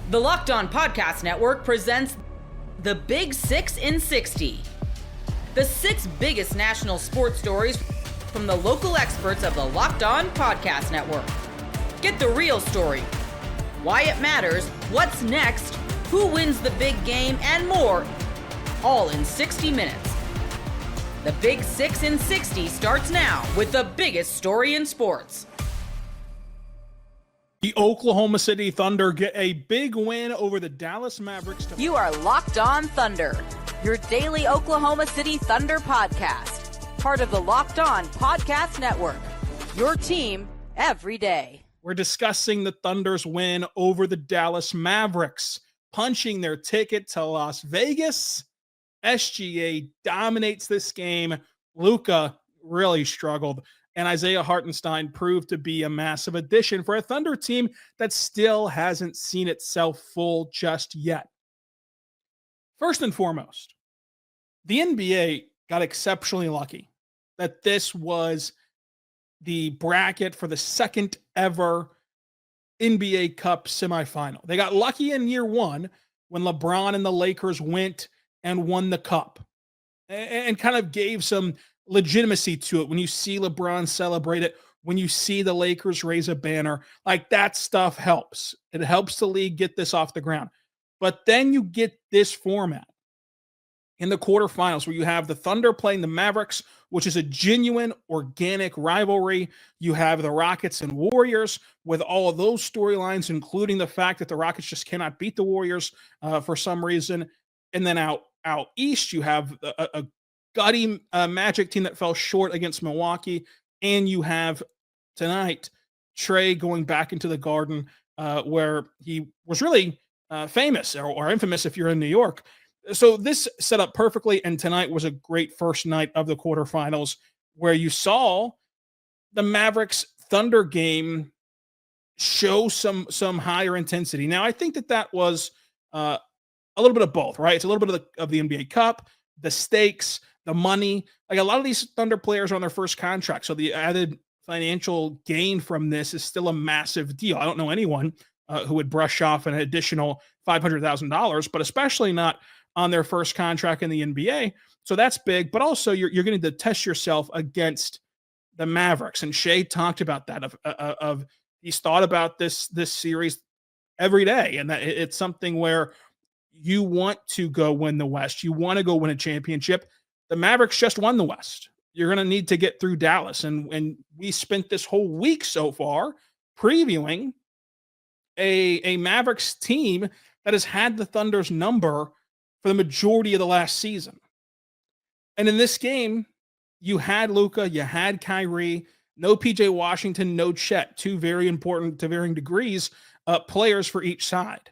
The Locked On Podcast Network presents the Big 6 in 60. The 6 biggest national sports stories from the local experts of the Locked On Podcast Network. Get the real story, why it matters, what's next, who wins the big game, and more, all in 60 minutes. The Big 6 in 60 starts now with the biggest story in sports. The Oklahoma City Thunder get a big win over the Dallas Mavericks. You are Locked On Thunder, your daily Oklahoma City Thunder podcast. Part of the Locked On Podcast Network, your team every day. We're discussing the Thunder's win over the Dallas Mavericks, punching their ticket to Las Vegas. SGA dominates this game. Luka really struggled. And Isaiah Hartenstein proved to be a massive addition for a Thunder team that still hasn't seen itself full just yet. First and foremost, the NBA got exceptionally lucky that this was the bracket for the second ever NBA Cup semifinal. They got lucky in year one when LeBron and the Lakers went and won the cup and kind of gave some legitimacy to it. When you see LeBron celebrate it, when you see the Lakers raise a banner, like that stuff helps. It helps the league get this off the ground. But then you get this format in the quarterfinals where you have the Thunder playing the Mavericks, which is a genuine organic rivalry. You have the Rockets and Warriors with all of those storylines, including the fact that the Rockets just cannot beat the Warriors for some reason. And then out east, you have a gutty Magic team that fell short against Milwaukee. And you have tonight Trey going back into the Garden where he was really famous or infamous if you're in New York. So this set up perfectly. And tonight was a great first night of the quarterfinals where you saw the Mavericks Thunder game show some higher intensity. Now, I think that was a little bit of both, right? It's a little bit of the NBA Cup, the stakes, the money. Like a lot of these Thunder players are on their first contract. So the added financial gain from this is still a massive deal. I don't know anyone who would brush off an additional $500,000, but especially not on their first contract in the NBA. So that's big, but also you're getting to test yourself against the Mavericks. And Shea talked about that of he's thought about this series every day. And that it's something where you want to go win the West. You want to go win a championship. The Mavericks just won the West. You're going to need to get through Dallas. And we spent this whole week so far previewing a Mavericks team that has had the Thunder's number for the majority of the last season. And in this game, you had Luka, you had Kyrie, no PJ Washington, no Chet, two very important to varying degrees players for each side.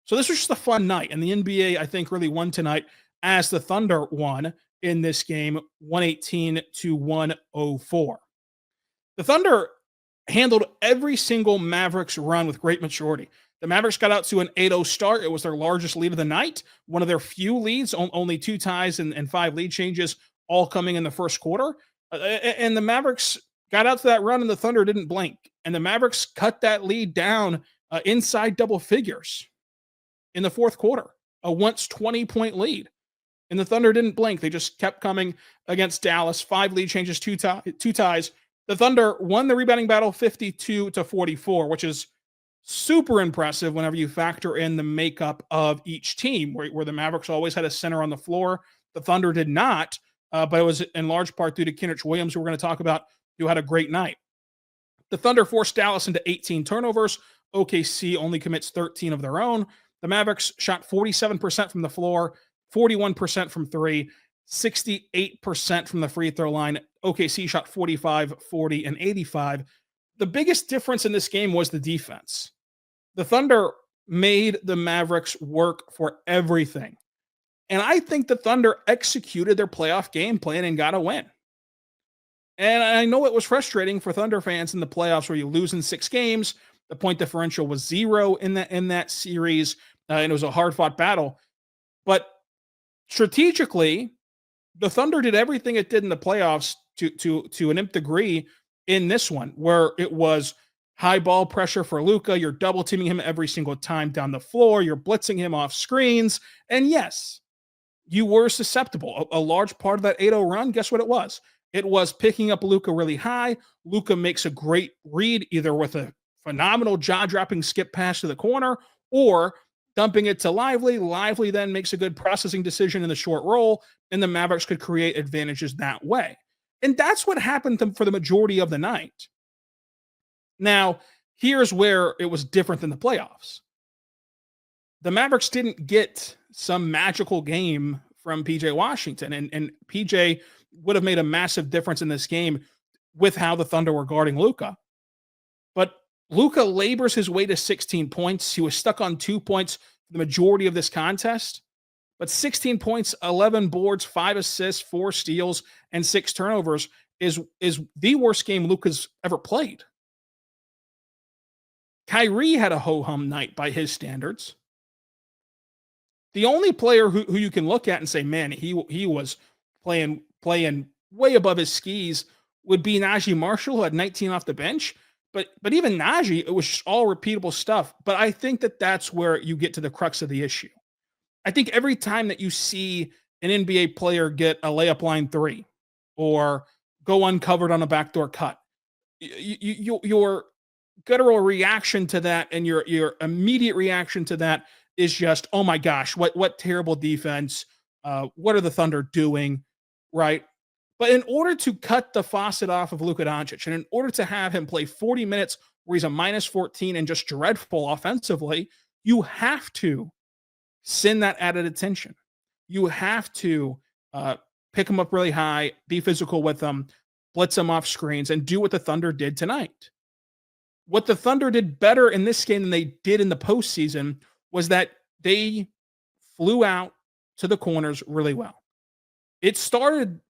So this was just a fun night. And the NBA, I think, really won tonight as the Thunder won in this game, 118-104. The Thunder handled every single Mavericks run with great maturity. The Mavericks got out to an 8-0 start. It was their largest lead of the night, one of their few leads, only 2 ties and 5 lead changes, all coming in the first quarter. And the Mavericks got out to that run, and the Thunder didn't blink. And the Mavericks cut that lead down inside double figures in the fourth quarter, a once 20-point lead. And the Thunder didn't blink. They just kept coming against Dallas. 5 lead changes, 2 ties. The Thunder won the rebounding battle 52-44, which is super impressive whenever you factor in the makeup of each team, where the Mavericks always had a center on the floor. The Thunder did not, but it was in large part due to Kenrich Williams, who we're going to talk about, who had a great night. The Thunder forced Dallas into 18 turnovers. OKC only commits 13 of their own. The Mavericks shot 47% from the floor, 41% from three, 68% from the free throw line. OKC shot 45, 40, and 85. The biggest difference in this game was the defense. The Thunder made the Mavericks work for everything. And I think the Thunder executed their playoff game plan and got a win. And I know it was frustrating for Thunder fans in the playoffs where you lose in 6 games. The point differential was 0 in that series, and it was a hard-fought battle. But strategically, the Thunder did everything it did in the playoffs to an nth degree in this one, where it was high ball pressure for Luka. You're double teaming him every single time down the floor. You're blitzing him off screens. And yes, you were susceptible. A large part of that 8-0 run, guess what it was? It was picking up Luka really high. Luka makes a great read, either with a phenomenal jaw-dropping skip pass to the corner or dumping it to Lively. Lively then makes a good processing decision in the short roll, and the Mavericks could create advantages that way. And that's what happened for the majority of the night. Now, here's where it was different than the playoffs. The Mavericks didn't get some magical game from PJ Washington, and PJ would have made a massive difference in this game with how the Thunder were guarding Luka. But Luka labors his way to 16 points. He was stuck on 2 points for the majority of this contest. But 16 points, 11 boards, 5 assists, 4 steals, and 6 turnovers is the worst game Luka's ever played. Kyrie had a ho-hum night by his standards. The only player who you can look at and say, man, he was playing way above his skis would be Najee Marshall, who had 19 off the bench. But even Najee, it was just all repeatable stuff. But I think that's where you get to the crux of the issue. I think every time that you see an NBA player get a layup line three or go uncovered on a backdoor cut, your guttural reaction to that and your immediate reaction to that is just, oh my gosh, what terrible defense. What are the Thunder doing? Right. But in order to cut the faucet off of Luka Doncic and in order to have him play 40 minutes where he's a minus 14 and just dreadful offensively, you have to send that added attention. You have to pick him up really high, be physical with him, blitz him off screens, and do what the Thunder did tonight. What the Thunder did better in this game than they did in the postseason was that they flew out to the corners really well. It started,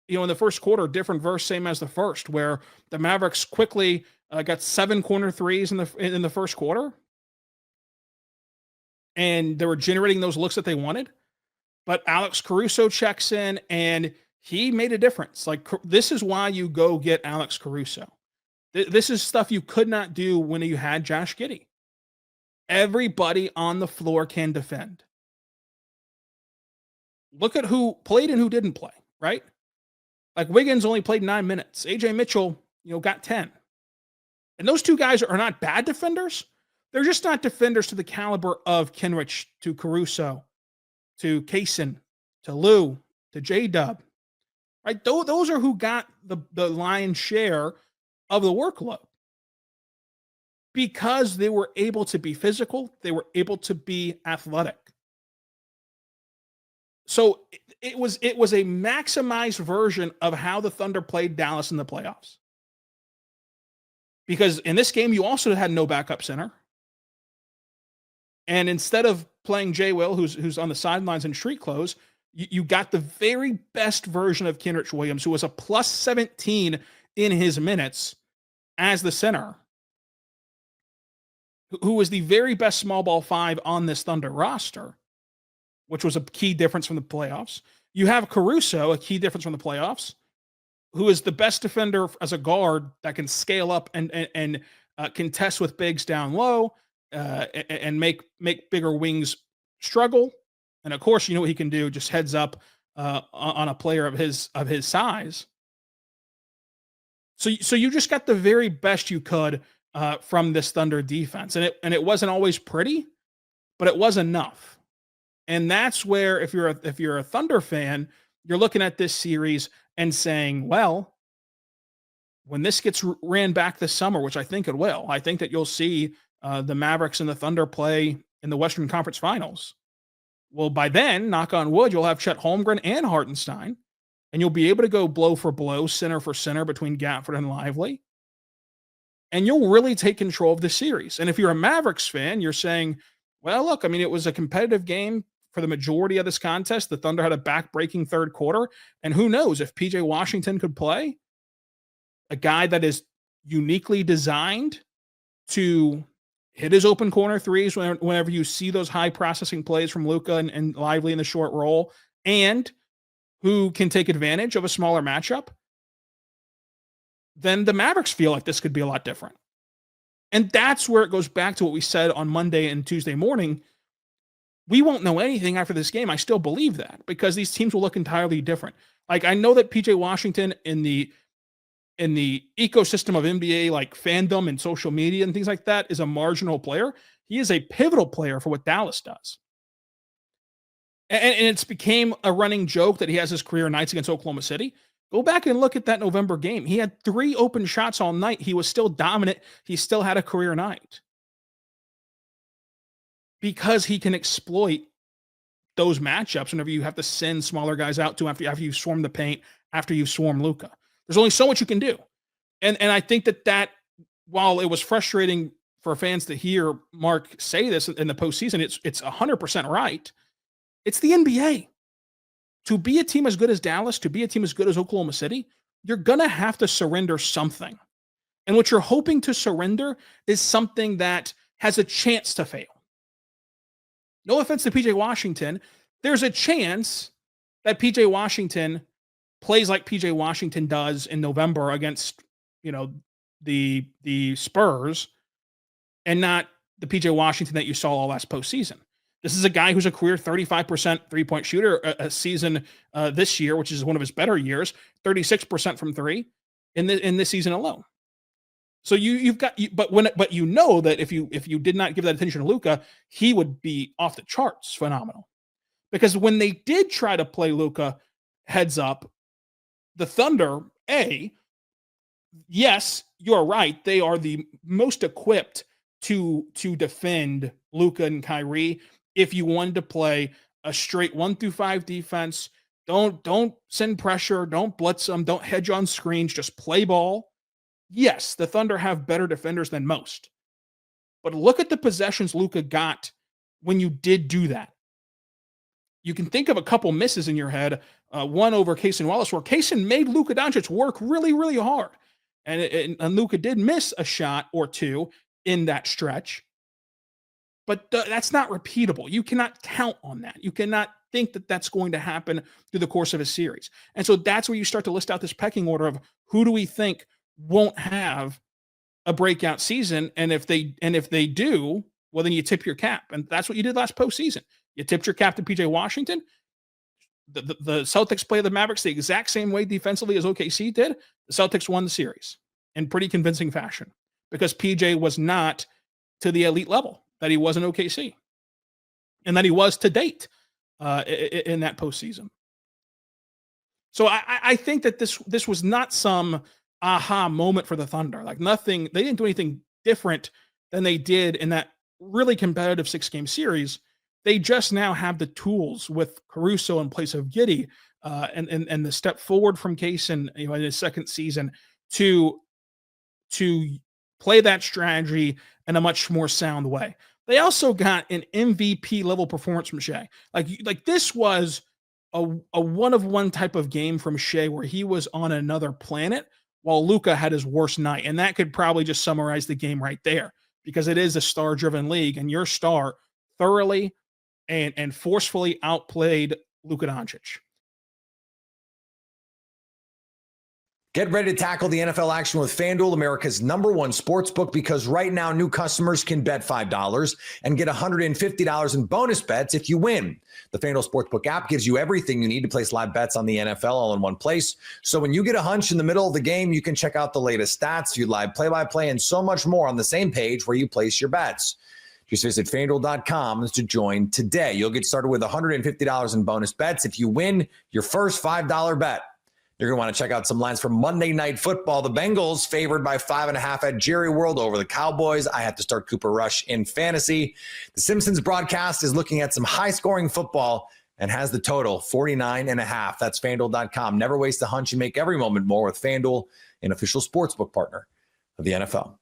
in the first quarter, different verse, same as the first, where the Mavericks quickly got 7 corner threes in the first quarter, and they were generating those looks that they wanted. But Alex Caruso checks in, and he made a difference. Like, this is why you go get Alex Caruso. This is stuff you could not do when you had Josh Giddey. Everybody on the floor can defend. Look at who played and who didn't play, right? Like, Wiggins only played 9 minutes. AJ Mitchell, got 10. And those two guys are not bad defenders. They're just not defenders to the caliber of Kenrich, to Caruso, to Kaysen, to Lou, to J-Dub. Right? Those are who got the lion's share of the workload. Because they were able to be physical, they were able to be athletic. So it was a maximized version of how the Thunder played Dallas in the playoffs. Because in this game, you also had no backup center. And instead of playing Jay Will, who's on the sidelines in street clothes, you got the very best version of Kenrich Williams, who was a plus 17 in his minutes as the center, who was the very best small ball 5 on this Thunder roster, which was a key difference from the playoffs. You have Caruso, a key difference from the playoffs, who is the best defender as a guard that can scale up and contest with bigs down low and make bigger wings struggle. And of course, what he can do, just heads up on a player of his size. So you just got the very best you could from this Thunder defense, and it wasn't always pretty, but it was enough. And that's where, if you're a Thunder fan, you're looking at this series and saying, well, when this gets ran back this summer, which I think it will, I think that you'll see the Mavericks and the Thunder play in the Western Conference Finals. Well, by then, knock on wood, you'll have Chet Holmgren and Hartenstein, and you'll be able to go blow for blow, center for center between Gafford and Lively. And you'll really take control of the series. And if you're a Mavericks fan, you're saying, well, look, it was a competitive game for the majority of this contest. The Thunder had a back-breaking third quarter. And who knows, if PJ Washington could play, a guy that is uniquely designed to hit his open corner threes whenever you see those high processing plays from Luka and Lively in the short roll, and who can take advantage of a smaller matchup, then the Mavericks feel like this could be a lot different. And that's where it goes back to what we said on Monday and Tuesday morning. We won't know anything after this game. I still believe that because these teams will look entirely different. Like I know that PJ Washington in the ecosystem of NBA, like fandom and social media and things like that, is a marginal player. He is a pivotal player for what Dallas does. And it's became a running joke that he has his career nights against Oklahoma City. Go back and look at that November game. He had 3 open shots all night. He was still dominant. He still had a career night because he can exploit those matchups whenever you have to send smaller guys out to after you swarm the paint, after you swarm Luka. There's only so much you can do. And I think that while it was frustrating for fans to hear Mark say this in the postseason, it's 100% right. It's the NBA. To be a team as good as Dallas, to be a team as good as Oklahoma City, you're going to have to surrender something. And what you're hoping to surrender is something that has a chance to fail. No offense to PJ Washington. There's a chance that PJ Washington plays like PJ Washington does in November against, the Spurs and not the PJ Washington that you saw all last postseason. This is a guy who's a career 35% three-point shooter a season this year, which is one of his better years, 36% from three in this season alone. So but you know that if you did not give that attention to Luka, he would be off the charts phenomenal. Because when they did try to play Luka heads up, the Thunder, yes, you're right, they are the most equipped to defend Luka and Kyrie. If you wanted to play a straight 1-5 defense, don't send pressure, don't blitz them, don't hedge on screens, just play ball. Yes, the Thunder have better defenders than most. But look at the possessions Luka got when you did do that. You can think of a couple misses in your head, one over Cason Wallace, where Cason made Luka Doncic work really, really hard. And Luka did miss a shot or two in that stretch. But that's not repeatable. You cannot count on that. You cannot think that that's going to happen through the course of a series. And so that's where you start to list out this pecking order of who do we think won't have a breakout season. And if they do, well, then you tip your cap. And that's what you did last postseason. You tipped your cap to PJ Washington. The Celtics play the Mavericks the exact same way defensively as OKC did. The Celtics won the series in pretty convincing fashion because PJ was not to the elite level that he was in OKC and that he was to date in that postseason. So I think that this was not some aha moment for the Thunder. Like nothing, they didn't do anything different than they did in that really competitive 6-game series. They just now have the tools with Caruso in place of Giddey and the step forward from Cason in his second season to play that strategy in a much more sound way. They also got an MVP level performance from Shea. Like this was a one-of-one type of game from Shea where he was on another planet while Luka had his worst night. And that could probably just summarize the game right there because it is a star-driven league and your star thoroughly and forcefully outplayed Luka Doncic. Get ready to tackle the NFL action with FanDuel, America's #1 sportsbook, because right now new customers can bet $5 and get $150 in bonus bets if you win. The FanDuel Sportsbook app gives you everything you need to place live bets on the NFL all in one place. So when you get a hunch in the middle of the game, you can check out the latest stats, view live play-by-play, and so much more on the same page where you place your bets. Just visit FanDuel.com to join today. You'll get started with $150 in bonus bets if you win your first $5 bet. You're going to want to check out some lines from Monday Night Football. The Bengals favored by 5.5 at Jerry World over the Cowboys. I have to start Cooper Rush in fantasy. The Simpsons broadcast is looking at some high-scoring football and has the total 49.5. That's FanDuel.com. Never waste a hunch. You make every moment more with FanDuel, an official sportsbook partner of the NFL.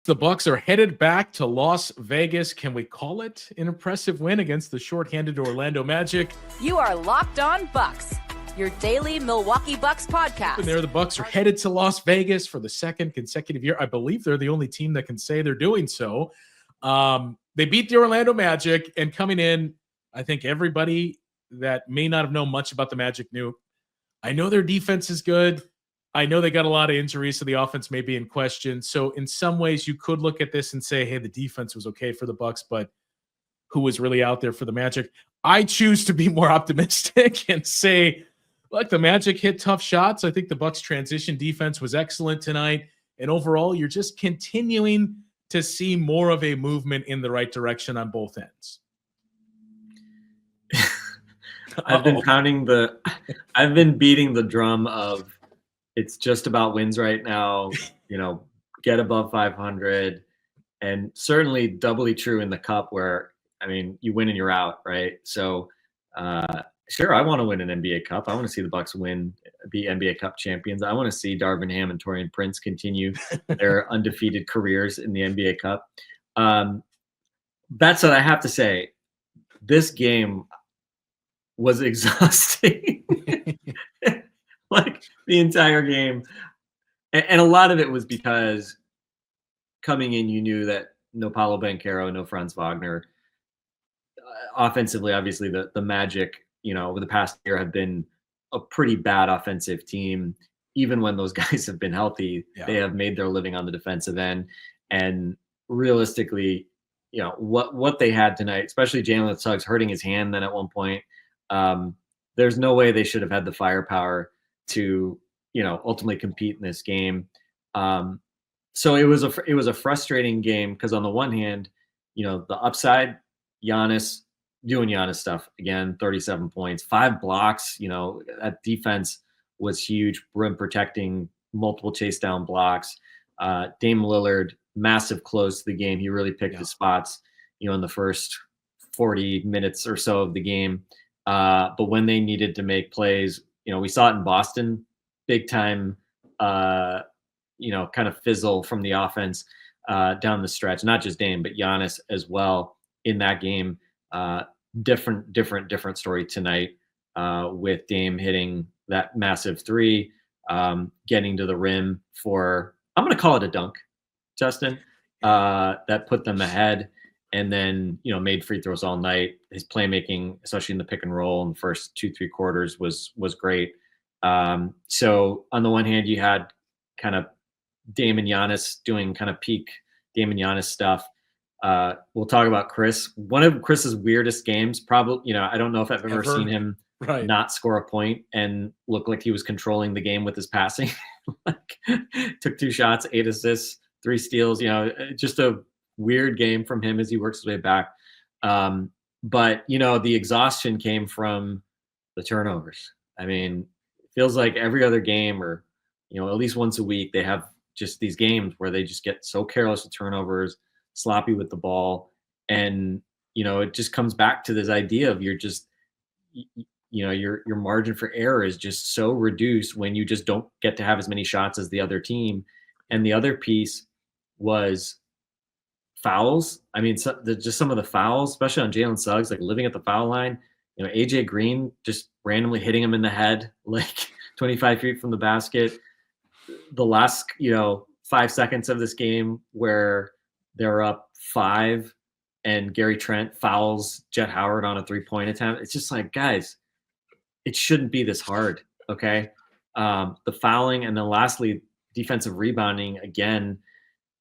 The Bucs are headed back to Las Vegas. Can we call it an impressive win against the shorthanded Orlando Magic? You are Locked On Bucs, your daily Milwaukee Bucks podcast. And there, the Bucs are headed to Las Vegas for the second consecutive year. I believe they're the only team that can say they're doing so. They beat the Orlando Magic, and coming in, I think everybody that may not have known much about the Magic knew, I know their defense is good. I know they got a lot of injuries, so the offense may be in question. So in some ways, you could look at this and say, hey, the defense was okay for the Bucks, but who was really out there for the Magic? I choose to be more optimistic and say, look, the Magic hit tough shots. I think the Bucks transition defense was excellent tonight. And overall, you're just continuing to see more of a movement in the right direction on both ends. I've been beating the drum of it's just about wins right now, get above 500, and certainly doubly true in the cup where, you win and you're out, right? So, sure, I want to win an NBA Cup. I want to see the Bucks be NBA Cup champions. I want to see Darvin Ham and Taurean Prince continue their undefeated careers in the NBA Cup. That said, I have to say, this game was exhausting. Like the entire game. And a lot of it was because coming in, you knew that no Paolo Banchero, no Franz Wagner. Offensively, obviously, the Magic, over the past year have been a pretty bad offensive team. Even when those guys have been healthy, They have made their living on the defensive end. And realistically, what they had tonight, especially Jalen Suggs hurting his hand then at one point, there's no way they should have had the firepower to, ultimately compete in this game. So it was a frustrating game because on the one hand, the upside, Giannis doing Giannis stuff again, 37 points, 5 blocks. That defense was huge, rim protecting, multiple chase down blocks. Dame Lillard, massive close to the game. He really picked his spots, in the first 40 minutes or so of the game. But when they needed to make plays, we saw it in Boston, big time, kind of fizzle from the offense down the stretch. Not just Dame, but Giannis as well in that game. Different story tonight with Dame hitting that massive 3, getting to the rim for, I'm going to call it a dunk, Justin, that put them ahead. And then, made free throws all night. His playmaking, especially in the pick and roll in the first 2-3 quarters was great. So on the one hand, you had kind of Dame and Giannis doing kind of peak Dame and Giannis stuff. We'll talk about Chris. One of Chris's weirdest games, probably, I don't know if I've ever seen him not score a point and look like he was controlling the game with his passing. Took 2 shots, 8 assists, 3 steals, just a weird game from him as he works his way back. But, the exhaustion came from the turnovers. It feels like every other game or, at least once a week, they have just these games where they just get so careless with turnovers, sloppy with the ball. And, it just comes back to this idea of you're just, your margin for error is just so reduced when you just don't get to have as many shots as the other team. And the other piece was fouls. Just some of the fouls, especially on Jalen Suggs, like living at the foul line, AJ Green just randomly hitting him in the head, like 25 feet from the basket. The last, 5 seconds of this game where they're up 5 and Gary Trent fouls Jet Howard on a 3-point attempt. It's just like, guys, it shouldn't be this hard. Okay. The fouling. And then lastly, defensive rebounding again.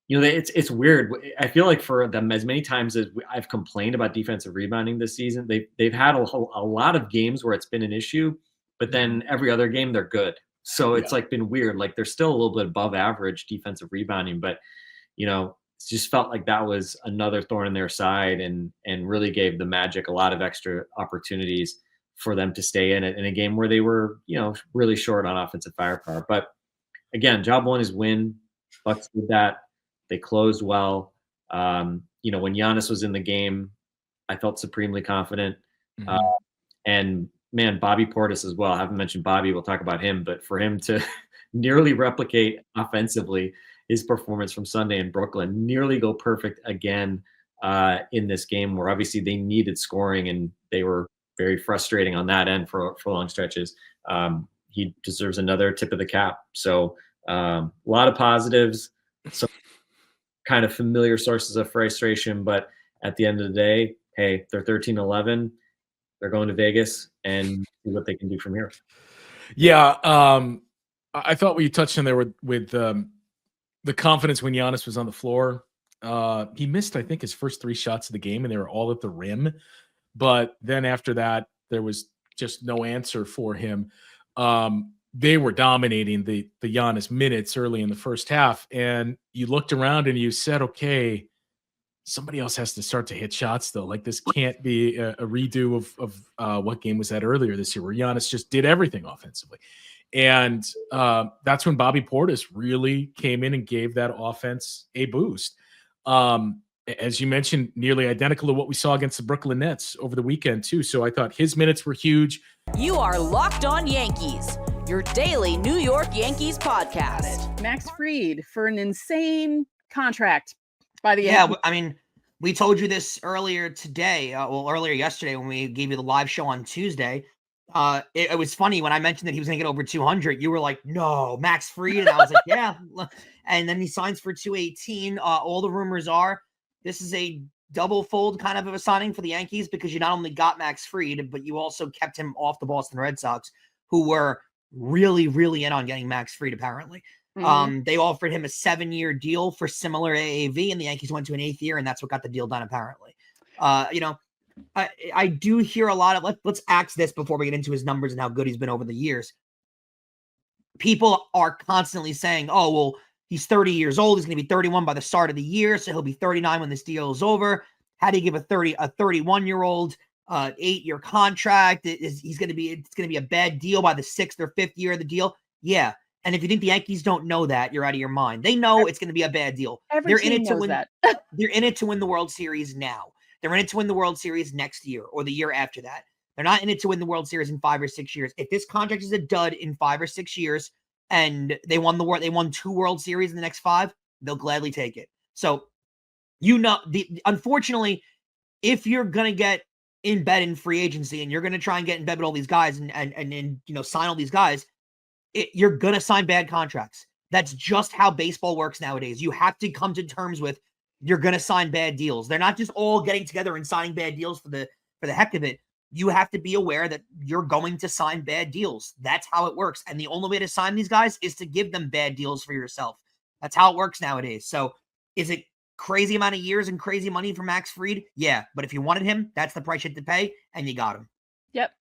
It's weird. I feel like for them, as many times as I've complained about defensive rebounding this season, they've had a lot of games where it's been an issue, but then every other game they're good. So it's been weird. Like they're still a little bit above average defensive rebounding, but it just felt like that was another thorn in their side and really gave the Magic a lot of extra opportunities for them to stay in it in a game where they were, really short on offensive firepower. But again, job one is win. Bucks did that. They closed well. When Giannis was in the game, I felt supremely confident. Mm-hmm. And man, Bobby Portis as well. I haven't mentioned Bobby. We'll talk about him, but for him to nearly replicate offensively his performance from Sunday in Brooklyn, nearly go perfect again in this game where obviously they needed scoring and they were very frustrating on that end for long stretches. He deserves another tip of the cap. So a lot of positives, some kind of familiar sources of frustration, but at the end of the day, hey, they're 13-11. They're going to Vegas and see what they can do from here. Yeah. I thought what you touched on there with the confidence when Giannis was on the floor. He missed, I think, his first 3 shots of the game, and they were all at the rim. But then after that, there was just no answer for him. They were dominating the Giannis minutes early in the first half, and you looked around and you said, okay, somebody else has to start to hit shots though. Like, this can't be a redo of what game was that earlier this year where Giannis just did everything offensively. And that's when Bobby Portis really came in and gave that offense a boost. As you mentioned, nearly identical to what we saw against the Brooklyn Nets over the weekend too. So I thought his minutes were huge. You are Locked On Yankees, your daily New York Yankees podcast. Max Fried for an insane contract by the Yeah, Yankees. I mean, we told you this earlier today, earlier yesterday when we gave you the live show on Tuesday. It was funny when I mentioned that he was going to get over 200. You were like, no, Max Fried. And I was like, yeah. And then he signs for 218. All the rumors are this is a double fold kind of a signing for the Yankees because you not only got Max Fried, but you also kept him off the Boston Red Sox, who were really, really in on getting Max Fried, apparently. Mhm. They offered him a 7-year deal for similar AAV, and the Yankees went to an 8th year, and that's what got the deal done, apparently. I do hear a lot of, let's axe this before we get into his numbers and how good he's been over the years. People are constantly saying, oh, well, he's 30 years old. He's going to be 31 by the start of the year, so he'll be 39 when this deal is over. How do you give a 31-year-old 8-year contract? It's going to be a bad deal by the 6th or 5th year of the deal. Yeah. And if you think the Yankees don't know that, you're out of your mind. They know it's going to be a bad deal. Every team knows that. They're in it to win the World Series now. They're in it to win the World Series next year or the year after that. They're not in it to win the World Series in 5 or 6 years. If this contract is a dud in 5 or 6 years and they won 2 World Series in the next 5, they'll gladly take it. So, unfortunately, if you're going to get in bed in free agency and you're going to try and get in bed with all these guys and sign all these guys, you're going to sign bad contracts. That's just how baseball works nowadays. You have to come to terms with you're going to sign bad deals. They're not just all getting together and signing bad deals for the heck of it. You have to be aware that you're going to sign bad deals. That's how it works. And the only way to sign these guys is to give them bad deals for yourself. That's how it works nowadays. So is it crazy amount of years and crazy money for Max Fried? Yeah. But if you wanted him, that's the price you had to pay, and you got him. Yep.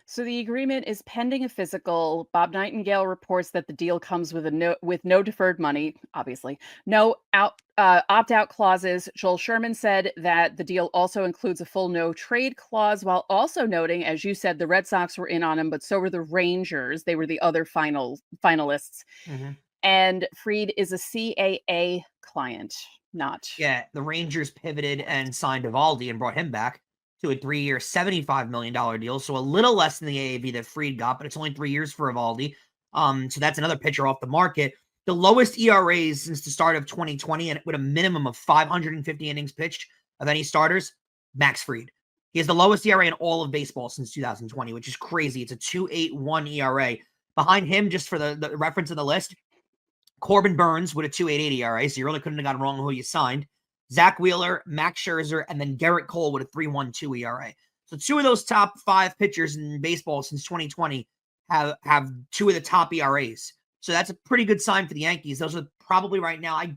So the agreement is pending a physical. Bob Nightingale reports that the deal comes with no deferred money, obviously, no opt-out clauses. Joel Sherman said that the deal also includes a full no trade clause, while also noting, as you said, the Red Sox were in on him, but so were the Rangers. They were the other finalists. Mm-hmm. And Fried is a CAA client, not. Yeah, the Rangers pivoted and signed Eovaldi and brought him back to a 3-year, $75 million deal. So a little less than the AAV that Fried got, but it's only 3 years for Eovaldi. So that's another pitcher off the market. The lowest ERAs since the start of 2020, and with a minimum of 550 innings pitched of any starters, Max Fried. He has the lowest ERA in all of baseball since 2020, which is crazy. It's a 2.81 ERA. Behind him, just for the reference of the list, Corbin Burns with a 2.88 ERA, so you really couldn't have gotten wrong who you signed. Zach Wheeler, Max Scherzer, and then Garrett Cole with a 3.12 ERA. So 2 of those top 5 pitchers in baseball since 2020 have 2 of the top ERAs. So that's a pretty good sign for the Yankees. Those are probably right now. I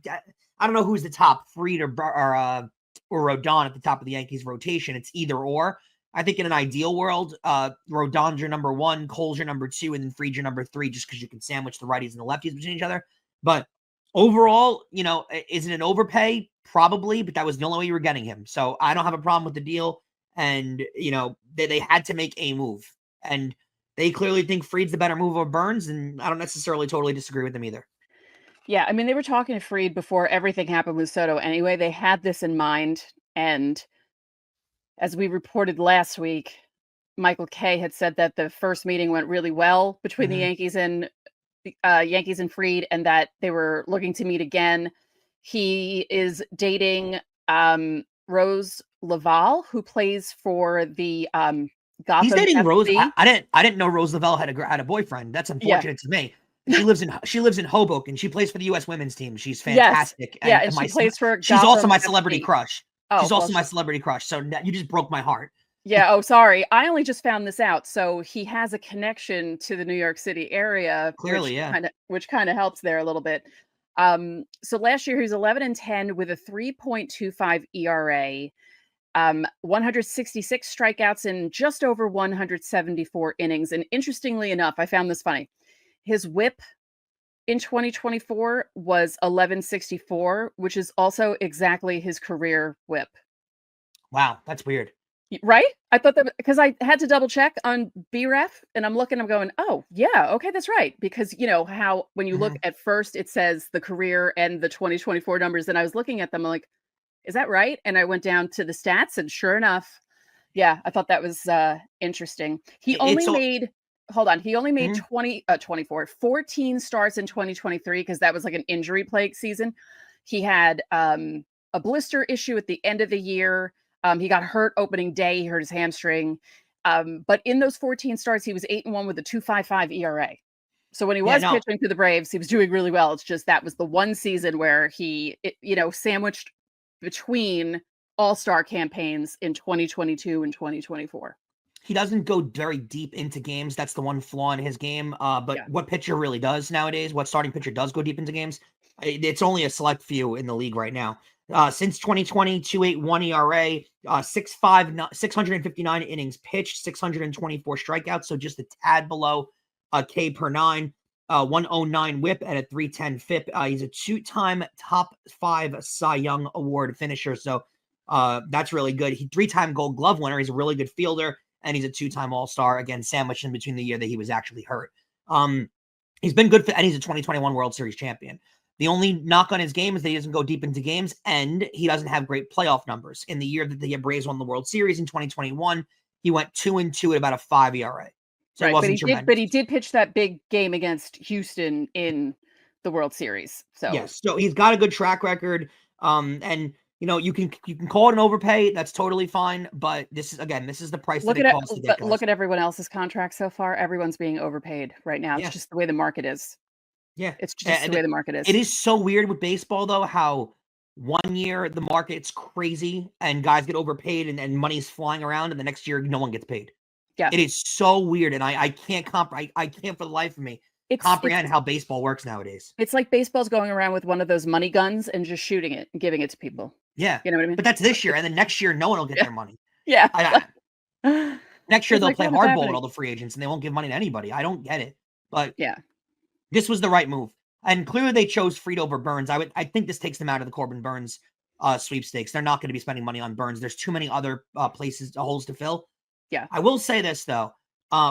don't know who's the top, Fried or Rodon at the top of the Yankees rotation. It's either or. I think in an ideal world, Rodon's your number 1, Cole's your number 2, and then Fried's your number 3, just because you can sandwich the righties and the lefties between each other. But overall, is it an overpay? Probably, but that was the only way you were getting him. So I don't have a problem with the deal. And, they had to make a move. And they clearly think Fried's the better move over Burns, and I don't necessarily totally disagree with them either. Yeah, I mean, they were talking to Fried before everything happened with Soto anyway. They had this in mind. And as we reported last week, Michael Kay had said that the first meeting went really well between the Yankees and Fried, and that they were looking to meet again. He is dating Rose Lavelle, who plays for the Gotham. He's dating FC. Rose. I didn't know Rose Lavelle had a boyfriend. That's unfortunate to me. She lives in Hoboken. She plays for the U.S. women's team. She's fantastic. Yes. And she plays for. She's also my Gotham celebrity FC. crush. Oh, she's also my celebrity crush. So you just broke my heart. Yeah. Oh, sorry. I only just found this out. So he has a connection to the New York City area, Clearly, yeah. which kind of helps there a little bit. So last year he was 11-10 with a 3.25 ERA, 166 strikeouts in just over 174 innings. And interestingly enough, I found this funny. His WHIP in 2024 was 1164, which is also exactly his career WHIP. Wow, that's weird. Right? I thought that because I had to double check on BREF and I'm going, oh, yeah, okay, that's right. Because you know how when you look at first, it says the career and the 2024 numbers. And I was looking at them, I'm like, is that right? And I went down to the stats and sure enough, yeah, I thought that was interesting. He only made 14 starts in 2023 because that was like an injury plagued season. He had a blister issue at the end of the year. He got hurt opening day. He hurt his hamstring. But in those 14 starts, he was 8-1 with a 2.55 ERA. So when he was pitching to the Braves, he was doing really well. It's just that was the one season where he, sandwiched between all-star campaigns in 2022 and 2024. He doesn't go very deep into games. That's the one flaw in his game. But what pitcher really does nowadays, what starting pitcher does go deep into games, it's only a select few in the league right now. Since 2020, 2.81 ERA, 659 innings pitched, 624 strikeouts, so just a tad below K per 9, 109 WHIP and a 310 FIP. He's a 2-time top 5 Cy Young Award finisher, so that's really good. He 3-time Gold Glove winner. He's a really good fielder, and he's a 2-time All-Star, again, sandwiched in between the year that he was actually hurt. He's been good, and he's a 2021 World Series champion. The only knock on his game is that he doesn't go deep into games, and he doesn't have great playoff numbers. In the year that the Braves won the World Series in 2021, he went 2-2 at about a 5 ERA. So right, but he did pitch that big game against Houston in the World Series. So yes, so he's got a good track record. And you can call it an overpay. That's totally fine. But this is the price that it costs to get guys. Look at everyone else's contract so far. Everyone's being overpaid right now. It's just the way the market is. Yeah, it's just the way the market is. It is so weird with baseball, though, how 1 year the market's crazy and guys get overpaid and money's flying around, and the next year no one gets paid. Yeah, it is so weird, and I can't I can't for the life of me comprehend how baseball works nowadays. It's like baseball's going around with one of those money guns and just shooting it and giving it to people. Yeah, you know what I mean. But that's this year, and then next year no one will get their money. Yeah, next year they'll play hardball with all the free agents, and they won't give money to anybody. I don't get it, but yeah. This was the right move. And clearly they chose Fried over Burns. I think this takes them out of the Corbin Burns sweepstakes. They're not going to be spending money on Burns. There's too many other holes to fill. Yeah. I will say this, though,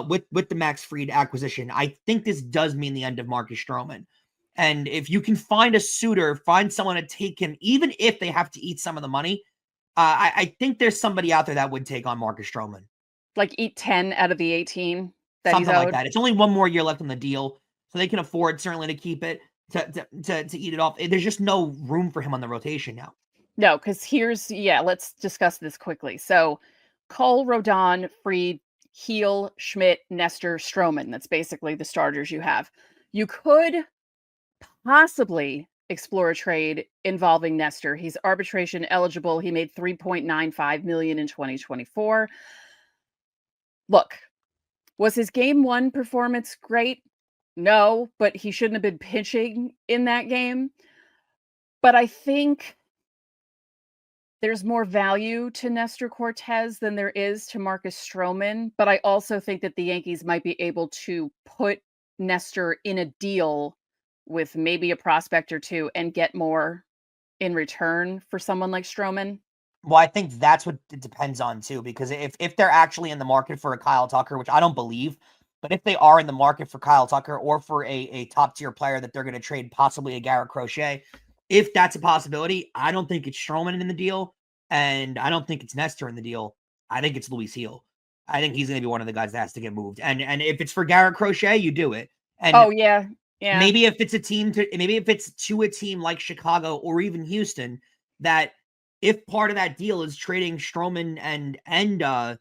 with the Max Fried acquisition, I think this does mean the end of Marcus Stroman. And if you can find a suitor, find someone to take him, even if they have to eat some of the money, I think there's somebody out there that would take on Marcus Stroman. Like eat 10 out of the 18 that Something he's owed. Like that. It's only one more year left on the deal. So they can afford certainly to keep it, to eat it off. There's just no room for him on the rotation now. No, because let's discuss this quickly. So Cole, Rodon, Fried, Heel, Schmidt, Nestor, Stroman. That's basically the starters you have. You could possibly explore a trade involving Nestor. He's arbitration eligible. He made $3.95 million in 2024. Look, was his game 1 performance great? No, but he shouldn't have been pitching in that game. But I think there's more value to Nestor Cortez than there is to Marcus Stroman. But I also think that the Yankees might be able to put Nestor in a deal with maybe a prospect or two and get more in return for someone like Stroman. Well, I think that's what it depends on, too, because if they're actually in the market for a Kyle Tucker, which I don't believe, but if they are in the market for Kyle Tucker or for a top-tier player that they're going to trade, possibly a Garrett Crochet, if that's a possibility, I don't think it's Stroman in the deal, and I don't think it's Nestor in the deal. I think it's Luis Heel. I think he's going to be one of the guys that has to get moved. And if it's for Garrett Crochet, you do it. And yeah. Maybe if it's to a team like Chicago or even Houston, that if part of that deal is trading Stroman and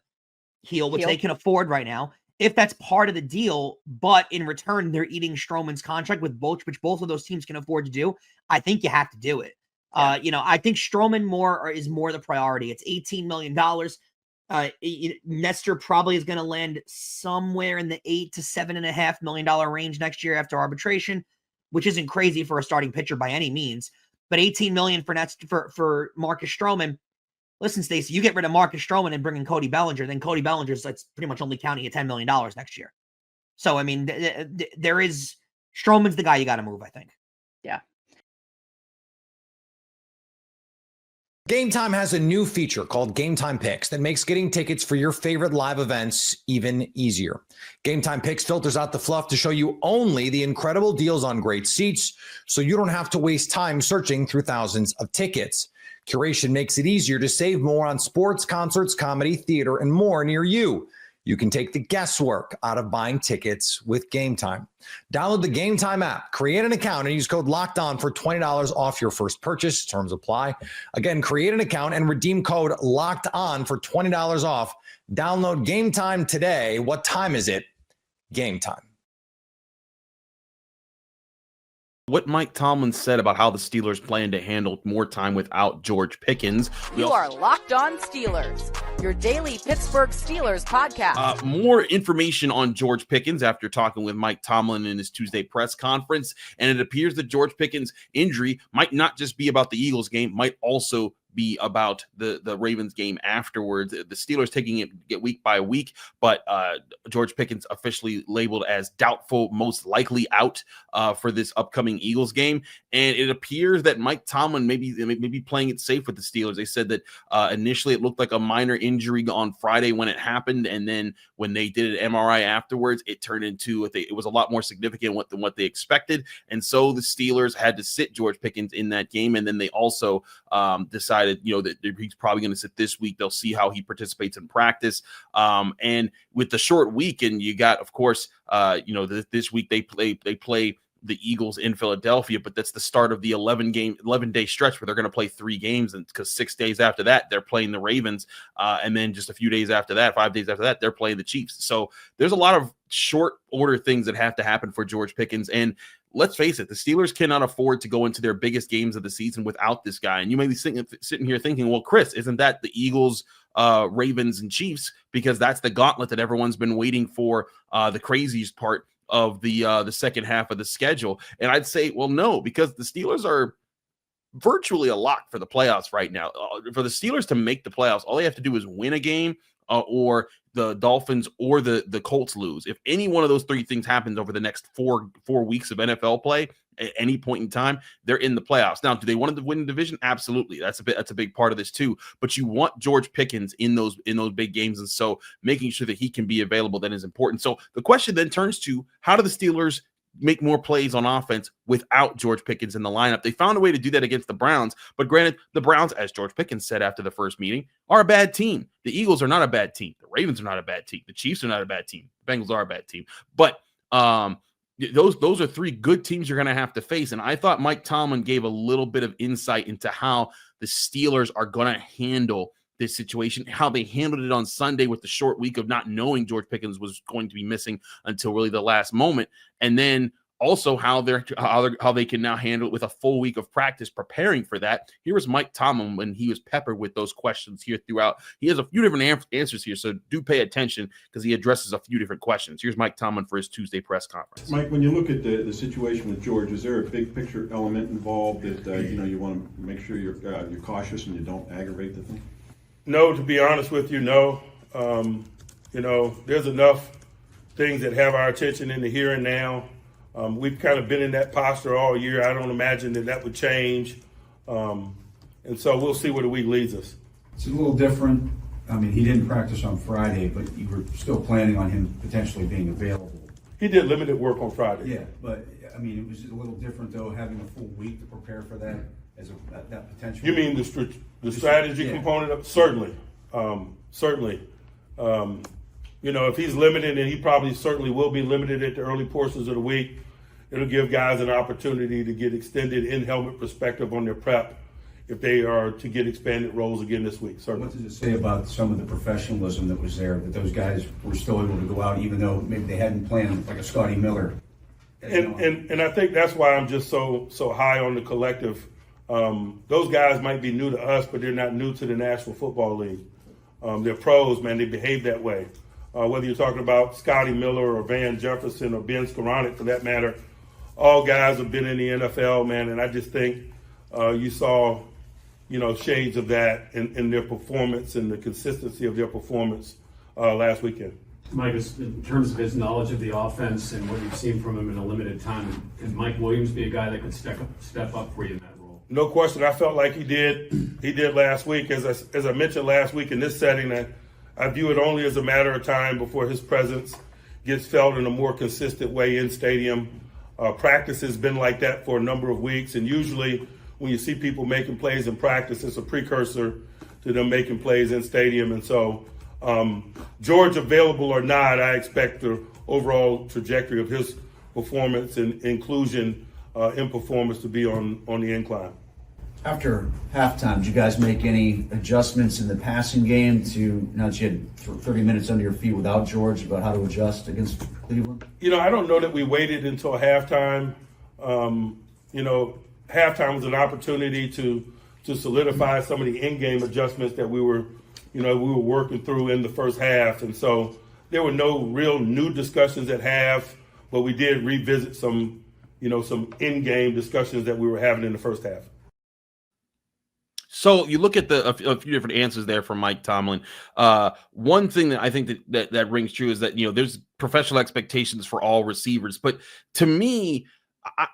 Heel, which they can afford right now, if that's part of the deal, but in return they're eating Stroman's contract which both of those teams can afford to do, I think you have to do it. Yeah. I think Stroman is more the priority. It's $18 million. Nestor probably is going to land somewhere in the $8 to $7.5 million range next year after arbitration, which isn't crazy for a starting pitcher by any means. But $18 million for Marcus Stroman. Listen, Stacey, you get rid of Marcus Stroman and bring in Cody Bellinger, then Cody Bellinger's that's pretty much only counting at $10 million next year. So I mean, there is Stroman's the guy you got to move, I think. Yeah. Gametime has a new feature called Gametime Picks that makes getting tickets for your favorite live events even easier. Gametime Picks filters out the fluff to show you only the incredible deals on great seats, so you don't have to waste time searching through thousands of tickets. Curation makes it easier to save more on sports, concerts, comedy, theater, and more near you. You can take the guesswork out of buying tickets with Gametime. Download the Gametime app, create an account, and use code LOCKEDON for $20 off your first purchase. Terms apply. Again, create an account and redeem code LOCKEDON for $20 off. Download Gametime today. What time is it? Gametime. What Mike Tomlin said about how the Steelers plan to handle more time without George Pickens. You are Locked On Steelers, your daily Pittsburgh Steelers podcast. More information on George Pickens after talking with Mike Tomlin in his Tuesday press conference. And it appears that George Pickens' injury might not just be about the Eagles game, might also be about the Ravens game afterwards. The Steelers taking it week by week, but George Pickens officially labeled as doubtful, most likely out for this upcoming Eagles game. And it appears that Mike Tomlin may be playing it safe with the Steelers. They said that initially it looked like a minor injury on Friday when it happened, and then when they did an MRI afterwards, it turned into it was a lot more significant than what they expected. And so the Steelers had to sit George Pickens in that game, and then they also decided that he's probably going to sit this week. They'll see how he participates in practice. And with the short week, and you got, of course, this week they play the Eagles in Philadelphia, but that's the start of the 11-day stretch where they're going to play 3 games, and because 6 days after that they're playing the Ravens, and then just a few days after that, 5 days after that, they're playing the Chiefs. So there's a lot of short order things that have to happen for George Pickens. And let's face it, the Steelers cannot afford to go into their biggest games of the season without this guy. And you may be sitting here thinking, well, Chris, isn't that the Eagles, Ravens, and Chiefs? Because that's the gauntlet that everyone's been waiting for, the craziest part of the second half of the schedule. And I'd say, well, no, because the Steelers are virtually a lock for the playoffs right now. For the Steelers to make the playoffs, all they have to do is win a game, or the Dolphins or the Colts lose. If any one of those 3 things happens over the next four weeks of NFL play at any point in time, they're in the playoffs. Now, do they want to win the division? Absolutely. That's a big part of this too. But you want George Pickens in those big games, and so making sure that he can be available then is important. So the question then turns to, how do the Steelers make more plays on offense without George Pickens in the lineup? They found a way to do that against the Browns, but granted, the Browns, as George Pickens said after the first meeting, are a bad team. The Eagles are not a bad team. The Ravens are not a bad team. The Chiefs are not a bad team. The Bengals are a bad team. But those are 3 good teams you're going to have to face. And I thought Mike Tomlin gave a little bit of insight into how the Steelers are going to handle this situation, how they handled it on Sunday with the short week of not knowing George Pickens was going to be missing until really the last moment. And then also how they can now handle it with a full week of practice preparing for that. Here was Mike Tomlin when he was peppered with those questions here throughout. He has a few different answers here, so do pay attention because he addresses a few different questions. Here's Mike Tomlin for his Tuesday press conference. Mike, when you look at the situation with George, is there a big picture element involved that you want to make sure you're cautious and you don't aggravate the thing? No, to be honest with you, no. There's enough things that have our attention in the here and now. We've kind of been in that posture all year. I don't imagine that would change. And so we'll see where the week leads us. It's a little different. I mean, he didn't practice on Friday, but you were still planning on him potentially being available. He did limited work on Friday. Yeah, but, I mean, it was a little different, though, having a full week to prepare for that as that potential. You mean the strategy component of it? Certainly. Certainly. If he's limited, and he probably certainly will be limited at the early portions of the week, it'll give guys an opportunity to get extended in-helmet perspective on their prep if they are to get expanded roles again this week. Certainly. What does it say about some of the professionalism that was there, that those guys were still able to go out even though maybe they hadn't planned, like a Scotty Miller? And I think that's why I'm just so high on the collective. Those guys might be new to us, but they're not new to the National Football League. They're pros, man. They behave that way. Whether you're talking about Scotty Miller or Van Jefferson or Ben Skoranek, for that matter, all guys have been in the NFL, man. And I just think you saw, shades of that in their performance and the consistency of their performance last weekend. Mike, in terms of his knowledge of the offense and what you've seen from him in a limited time, can Mike Williams be a guy that could step up for you in that role? No question. I felt like he did. He did last week. As I mentioned last week in this setting, I view it only as a matter of time before his presence gets felt in a more consistent way in stadium. Practice has been like that for a number of weeks, and usually when you see people making plays in practice, it's a precursor to them making plays in stadium. And so George available or not, I expect the overall trajectory of his performance and inclusion in performance to be on the incline. After halftime, did you guys make any adjustments in the passing game to, now that you had 30 minutes under your feet without George, about how to adjust against Cleveland? I don't know that we waited until halftime. Halftime was an opportunity to solidify some of the in-game adjustments that we were working through in the first half. And so there were no real new discussions at half, but we did revisit some in-game discussions that we were having in the first half. So you look at a few different answers there from Mike Tomlin. One thing that I think that rings true is that, there's professional expectations for all receivers. But to me,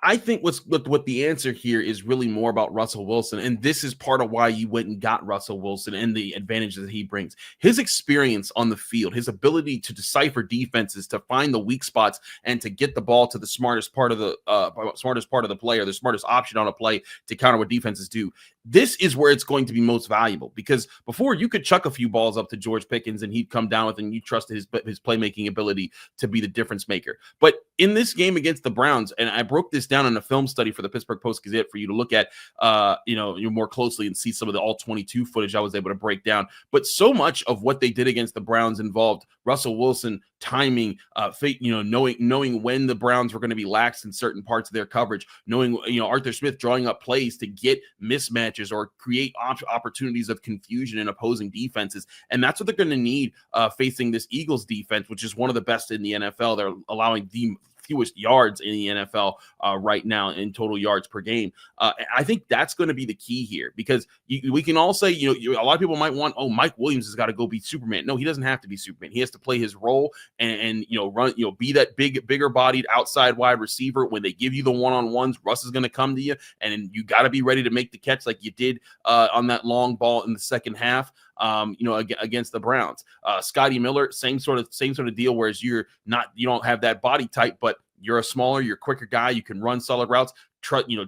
I think what the answer here is really more about Russell Wilson. And this is part of why you went and got Russell Wilson and the advantages that he brings. His experience on the field, his ability to decipher defenses, to find the weak spots, and to get the ball to the smartest part of the play, or the smartest option on a play to counter what defenses do. This is where it's going to be most valuable, because before you could chuck a few balls up to George Pickens and he'd come down with, and you trusted his playmaking ability to be the difference maker. But in this game against the Browns, and I broke this down in a film study for the Pittsburgh Post-Gazette for you to look at, more closely and see some of the all-22 footage I was able to break down. But so much of what they did against the Browns involved Russell Wilson timing, knowing when the Browns were going to be lax in certain parts of their coverage, knowing, Arthur Smith drawing up plays to get mismatches or create opportunities of confusion in opposing defenses. And that's what they're going to need facing this Eagles defense, which is one of the best in the NFL. They're allowing the fewest yards in the NFL right now in total yards per game. I think that's going to be the key here, because we can all say, a lot of people might want, Mike Williams has got to go be Superman. No, he doesn't have to be Superman. He has to play his role and run, be that bigger bodied outside wide receiver. When they give you the one-on-ones, Russ is going to come to you, and you got to be ready to make the catch like you did on that long ball in the second half. Against the Browns. Scotty Miller, same sort of deal, whereas you don't have that body type, but you're a smaller, you're a quicker guy, you can run solid routes,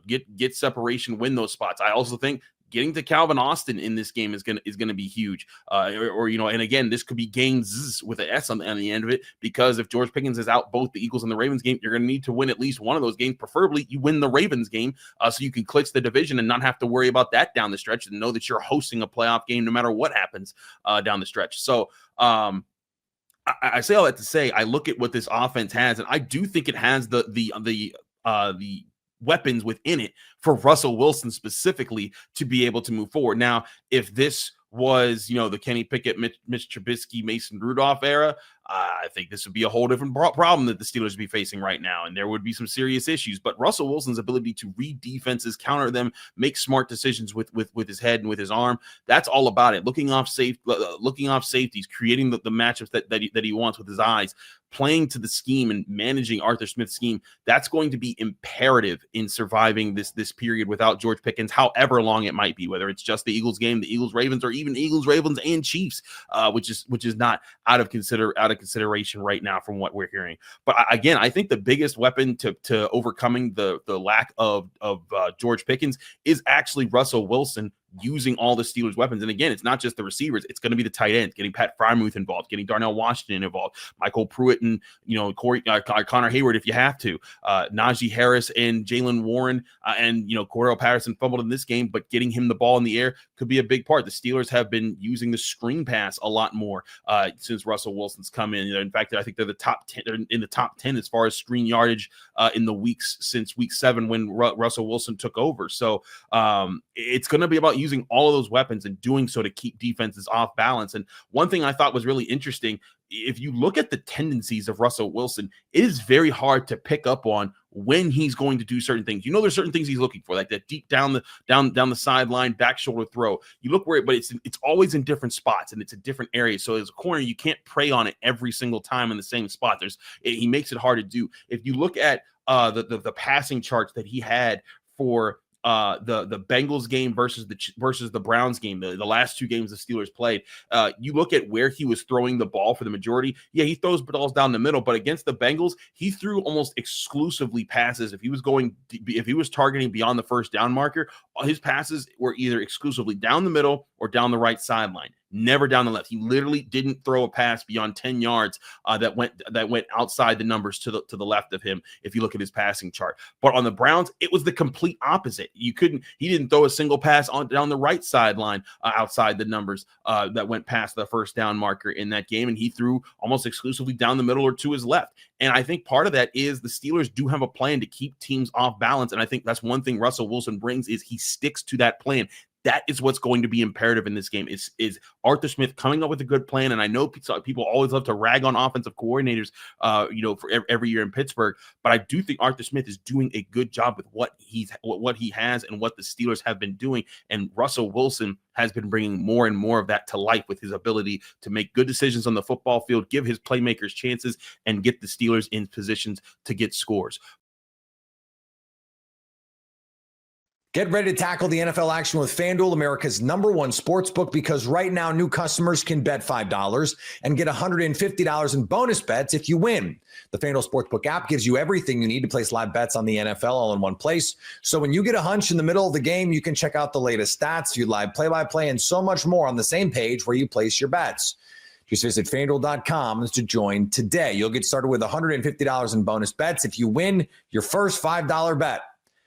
get separation, win those spots. I also think getting to Calvin Austin in this game is gonna be huge. And again, this could be games with an S on the end of it, because if George Pickens is out both the Eagles and the Ravens game, you're gonna need to win at least one of those games. Preferably you win the Ravens game, so you can clinch the division and not have to worry about that down the stretch, and know that you're hosting a playoff game no matter what happens down the stretch. So I say all that to say, I look at what this offense has, and I do think it has the weapons within it for Russell Wilson specifically to be able to move forward. Now, if this was, the Kenny Pickett, Mitch Trubisky, Mason Rudolph era, I think this would be a whole different problem that the Steelers would be facing right now, and there would be some serious issues. But Russell Wilson's ability to read defenses, counter them, make smart decisions with his head and with his arm, that's all about it. Looking off safeties, creating the matchups that he wants with his eyes, playing to the scheme and managing Arthur Smith's scheme, that's going to be imperative in surviving this period without George Pickens, however long it might be, whether it's just the Eagles game, the Eagles Ravens, or even Eagles Ravens and Chiefs, which is not out of consideration right now from what we're hearing. But again, I think the biggest weapon to overcoming the lack of George Pickens is actually Russell Wilson using all the Steelers' weapons. And again, it's not just the receivers, it's going to be the tight ends, getting Pat Freiermuth involved, getting Darnell Washington involved, Michael Pruitt and Connor Hayward if you have to, Najee Harris and Jalen Warren, and Cordell Patterson fumbled in this game, but getting him the ball in the air could be a big part. The Steelers have been using the screen pass a lot more since Russell Wilson's come in. In fact, I think they're in the top 10 as far as screen yardage in the weeks since week 7 when Russell Wilson took over. So it's going to be about using all of those weapons and doing so to keep defenses off balance. And one thing I thought was really interesting, if you look at the tendencies of Russell Wilson, it is very hard to pick up on when he's going to do certain things. There's certain things he's looking for, like that deep down the sideline back shoulder throw. You look where but it's always in different spots and it's in different areas. So as a corner, you can't prey on it every single time in the same spot. He makes it hard to do. If you look at the passing charts that he had for the Bengals game versus the Browns game, the last two games the Steelers played, you look at where he was throwing the ball for the majority. Yeah, he throws balls down the middle, but against the Bengals, he threw almost exclusively passes. If he was targeting beyond the first down marker, his passes were either exclusively down the middle or down the right sideline. Never down the left. He literally didn't throw a pass beyond 10 yards that went outside the numbers to the left of him, if you look at his passing chart. But on the Browns, it was the complete opposite. He didn't throw a single pass down the right sideline outside the numbers that went past the first down marker in that game, and he threw almost exclusively down the middle or to his left. And I think part of that is the Steelers do have a plan to keep teams off balance, and I think that's one thing Russell Wilson brings is he sticks to that plan. That is what's going to be imperative in this game is Arthur Smith coming up with a good plan. And I know people always love to rag on offensive coordinators, for every year in Pittsburgh. But I do think Arthur Smith is doing a good job with what he has and what the Steelers have been doing. And Russell Wilson has been bringing more and more of that to life with his ability to make good decisions on the football field, give his playmakers chances, and get the Steelers in positions to get scores. Get ready to tackle the NFL action with FanDuel, America's #1 sportsbook, because right now new customers can bet $5 and get $150 in bonus bets if you win. The FanDuel Sportsbook app gives you everything you need to place live bets on the NFL all in one place. So when you get a hunch in the middle of the game, you can check out the latest stats, view live play-by-play, and so much more on the same page where you place your bets. Just visit FanDuel.com to join today. You'll get started with $150 in bonus bets if you win your first $5 bet.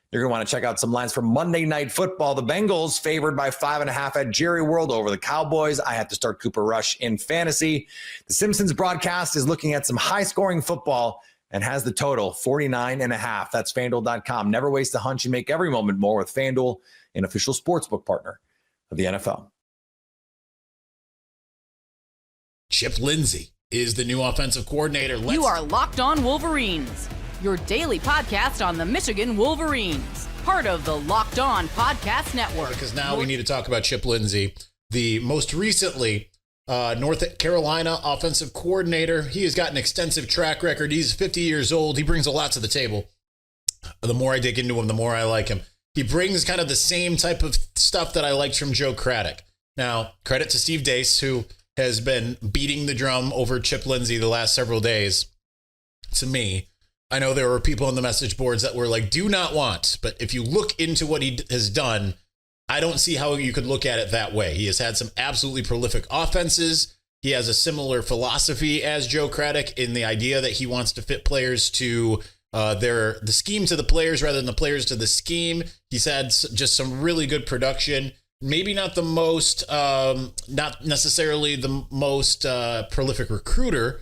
You're going to want to check out some lines from Monday Night Football. The Bengals favored by 5.5 at Jerry World over the Cowboys. I have to start Cooper Rush in fantasy. The Simpsons broadcast is looking at some high-scoring football and has the total 49.5. That's FanDuel.com. Never waste a hunch and make every moment more with FanDuel, an official sportsbook partner of the NFL. Chip Lindsey is the new offensive coordinator. You are Locked On Wolverines, your daily podcast on the Michigan Wolverines, part of the Locked On Podcast Network. Because now we need to talk about Chip Lindsey, the most recently North Carolina offensive coordinator. He has got an extensive track record. He's 50 years old. He brings a lot to the table. The more I dig into him, the more I like him. He brings kind of the same type of stuff that I liked from Joe Craddock. Now, credit to Steve Dace, who has been beating the drum over Chip Lindsey the last several days. To me, I know there were people on the message boards that were like, do not want. But if you look into what he has done, I don't see how you could look at it that way. He has had some absolutely prolific offenses. He has a similar philosophy as Joe Craddock in the idea that he wants to fit players to the scheme to the players rather than the players to the scheme. He's had just some really good production. Maybe not the most, not necessarily the most prolific recruiter,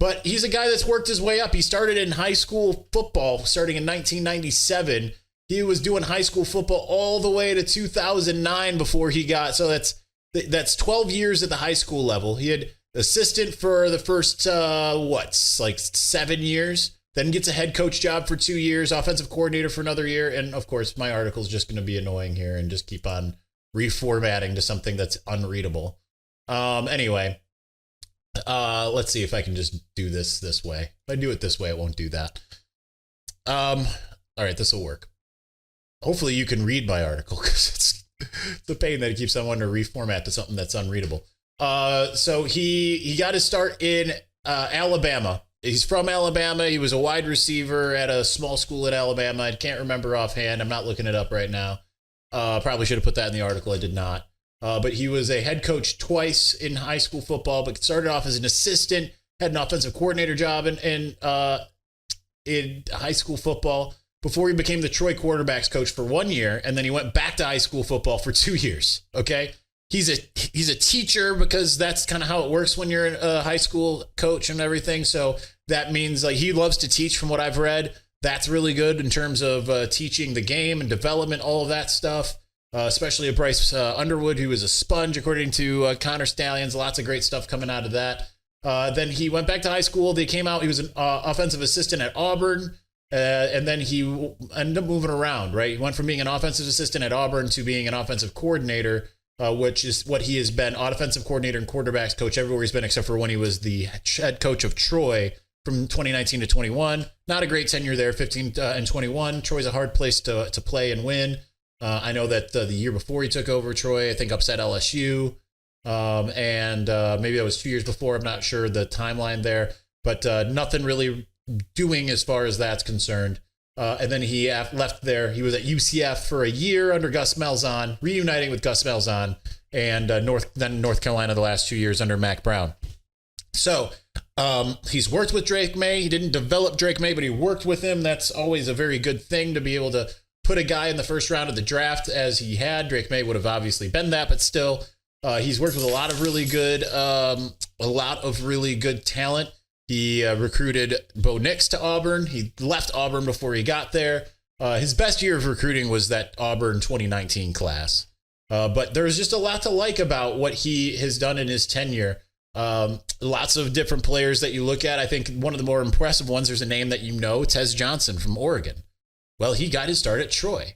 but he's a guy that's worked his way up. He started in high school football starting in 1997. He was doing high school football all the way to 2009 before he got, so that's 12 years at the high school level. He had assistant for the first, 7 years, then gets a head coach job for 2 years, offensive coordinator for another year. And of course, my article is just going to be annoying here and just keep on reformatting to something that's unreadable. Anyway, let's see if I can just do this way. If I do it this way, it won't do that. All right, this will work. Hopefully you can read my article because it's the pain that it keeps on wanting to reformat to something that's unreadable. So he got his start in Alabama. He's from Alabama. He was a wide receiver at a small school at Alabama. I can't remember offhand. I'm not looking it up right now. Probably should have put that in the article. I did not. But he was a head coach twice in high school football, but started off as an assistant, had an offensive coordinator job in high school football before he became the Troy quarterbacks coach for 1 year. And then he went back to high school football for 2 years. Okay. He's a teacher because that's kind of how it works when you're a high school coach and everything. So that means like he loves to teach from what I've read. That's really good in terms of teaching the game and development, all of that stuff. especially a Bryce Underwood, who was a sponge, according to Connor Stallions. Lots of great stuff coming out of that. Then he went back to high school. They came out. He was an offensive assistant at Auburn. And then he ended up moving around, right? He went from being an offensive assistant at Auburn to being an offensive coordinator, which is what he has been, offensive coordinator and quarterbacks coach everywhere he's been, except for when he was the head coach of Troy from 2019 to 21. Not a great tenure there, 15 and 21. Troy's a hard place to play and win. I know that the year before he took over Troy, I think upset LSU. And maybe that was 2 years before. I'm not sure the timeline there, but nothing really doing as far as that's concerned. And then he left there. He was at UCF for a year under Gus Malzahn, reuniting with Gus Malzahn, and North Carolina the last 2 years under Mac Brown. So he's worked with Drake May. He didn't develop Drake May, but he worked with him. That's always a very good thing, to be able to put a guy in the first round of the draft as he had. Drake May would have obviously been that, but still, he's worked with a lot of really good talent. He recruited Bo Nix to Auburn. He left Auburn before he got there. His best year of recruiting was that Auburn 2019 class. But there's just a lot to like about what he has done in his tenure. Lots of different players that you look at. I think one of the more impressive ones, there's a name that you know, Tez Johnson from Oregon. Well, he got his start at Troy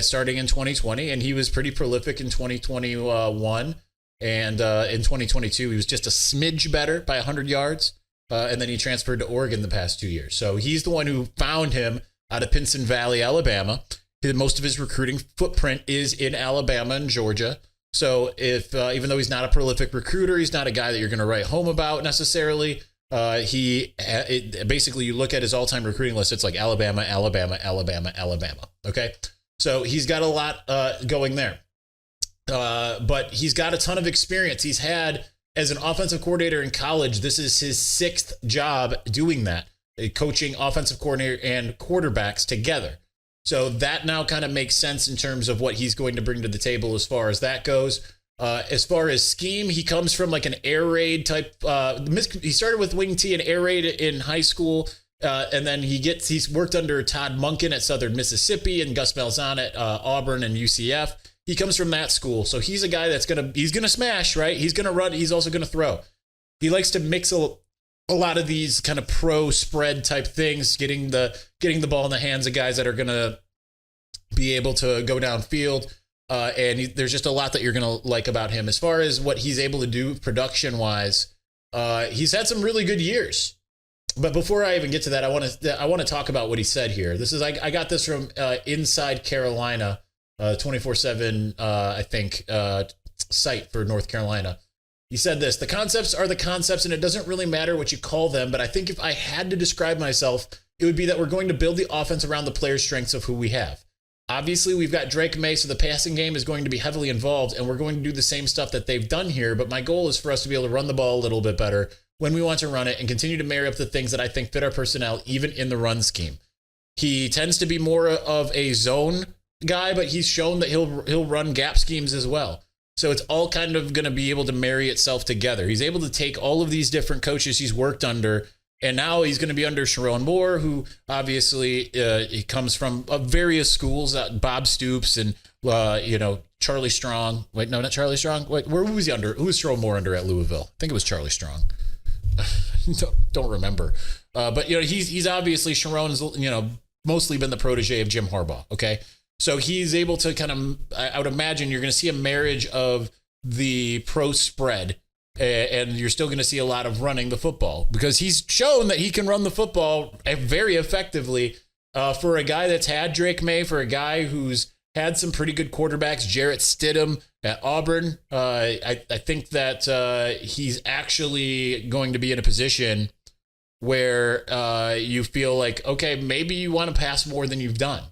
starting in 2020, and he was pretty prolific in 2021. And in 2022, he was just a smidge better by 100 yards. And then he transferred to Oregon the past 2 years. So he's the one who found him out of Pinson Valley, Alabama. Most of his recruiting footprint is in Alabama and Georgia. So if even though he's not a prolific recruiter, he's not a guy that you're going to write home about necessarily. Basically, you look at his all-time recruiting list, it's like Alabama, Alabama, Alabama, Alabama. Okay, so he's got a lot going there. But he's got a ton of experience. He's had, as an offensive coordinator in college, this is his sixth job doing that, coaching offensive coordinator and quarterbacks together. So that now kind of makes sense in terms of what he's going to bring to the table as far as that goes. As far as scheme, he comes from like an air raid type. He started with wing T and air raid in high school. And then he's worked under Todd Monken at Southern Mississippi and Gus Malzahn at Auburn and UCF. He comes from that school. So he's a guy he's going to smash, right? He's going to run. He's also going to throw. He likes to mix a lot of these kind of pro spread type things, getting the ball in the hands of guys that are going to be able to go downfield. There's just a lot that you're going to like about him. As far as what he's able to do production wise, he's had some really good years. But before I even get to that, I want to talk about what he said here. I got this from Inside Carolina. 24/7, I think, site for North Carolina. He said this: the concepts are the concepts, and it doesn't really matter what you call them. But I think if I had to describe myself, it would be that we're going to build the offense around the player strengths of who we have. Obviously, we've got Drake May, so the passing game is going to be heavily involved, and we're going to do the same stuff that they've done here. But my goal is for us to be able to run the ball a little bit better when we want to run it and continue to marry up the things that I think fit our personnel, even in the run scheme. He tends to be more of a zone guy, but he's shown that he'll run gap schemes as well. So it's all kind of going to be able to marry itself together. He's able to take all of these different coaches he's worked under, and now he's going to be under Sharon Moore, who obviously he comes from various schools, Bob Stoops and Charlie Strong. Wait, no, not Charlie Strong. Wait, who was he under? Who was Sharon Moore under at Louisville? I think it was Charlie Strong. don't remember. But he's obviously, Sharon's mostly been the protege of Jim Harbaugh. Okay. So he's able to kind of, I would imagine you're going to see a marriage of the pro spread, and you're still going to see a lot of running the football, because he's shown that he can run the football very effectively for a guy that's had Drake May, for a guy who's had some pretty good quarterbacks, Jarrett Stidham at Auburn. I think that he's actually going to be in a position where you feel like, okay, maybe you want to pass more than you've done.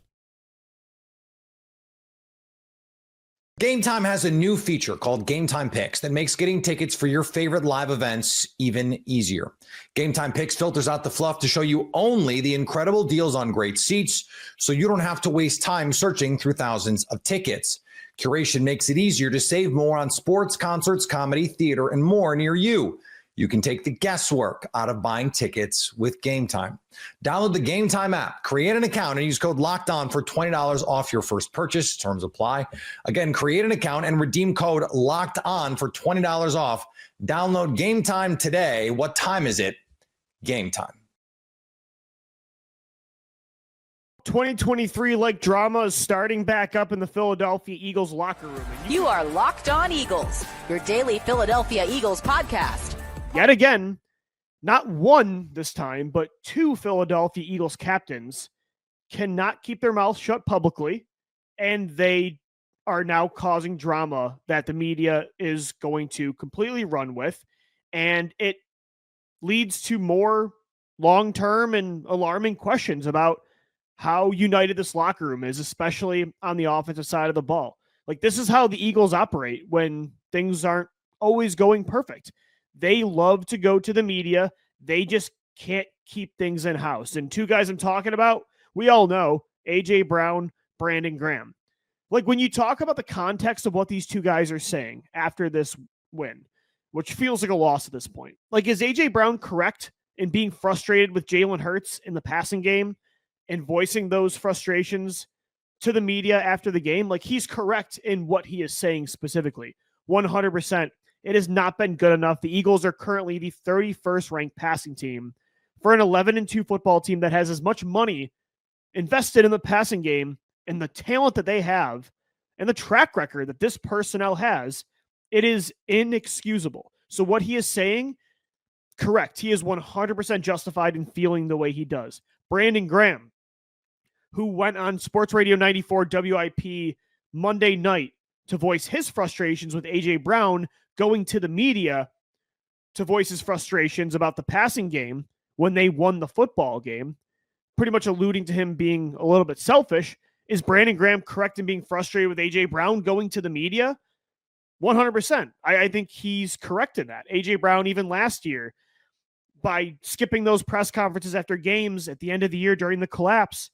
Gametime has a new feature called Gametime Picks that makes getting tickets for your favorite live events even easier. Gametime Picks filters out the fluff to show you only the incredible deals on great seats, so you don't have to waste time searching through thousands of tickets. Curation makes it easier to save more on sports, concerts, comedy, theater, and more near you. You can take the guesswork out of buying tickets with Gametime. Download the Gametime app, create an account, and use code LOCKEDON for $20 off your first purchase. Terms apply. Again, create an account and redeem code LOCKEDON for $20 off. Download Gametime today. What time is it? Gametime. 2023 like drama is starting back up in the Philadelphia Eagles locker room. You are Locked On Eagles, your daily Philadelphia Eagles podcast. Yet again, not one this time, but two Philadelphia Eagles captains cannot keep their mouths shut publicly, and they are now causing drama that the media is going to completely run with, and it leads to more long-term and alarming questions about how united this locker room is, especially on the offensive side of the ball. Like, this is how the Eagles operate when things aren't always going perfect. They love to go to the media. They just can't keep things in-house. And two guys I'm talking about, we all know, A.J. Brown, Brandon Graham. Like, when you talk about the context of what these two guys are saying after this win, which feels like a loss at this point, like, is A.J. Brown correct in being frustrated with Jalen Hurts in the passing game and voicing those frustrations to the media after the game? Like, he's correct in what he is saying specifically. 100%. It has not been good enough. The Eagles are currently the 31st ranked passing team for an 11-2 football team that has as much money invested in the passing game and the talent that they have and the track record that this personnel has. It is inexcusable. So what he is saying, correct. He is 100% justified in feeling the way he does. Brandon Graham, who went on Sports Radio 94 WIP Monday night to voice his frustrations with A.J. Brown, going to the media to voice his frustrations about the passing game when they won the football game, pretty much alluding to him being a little bit selfish. Is Brandon Graham correct in being frustrated with A.J. Brown going to the media? 100%. I think he's correct in that. A.J. Brown, even last year, by skipping those press conferences after games at the end of the year during the collapse,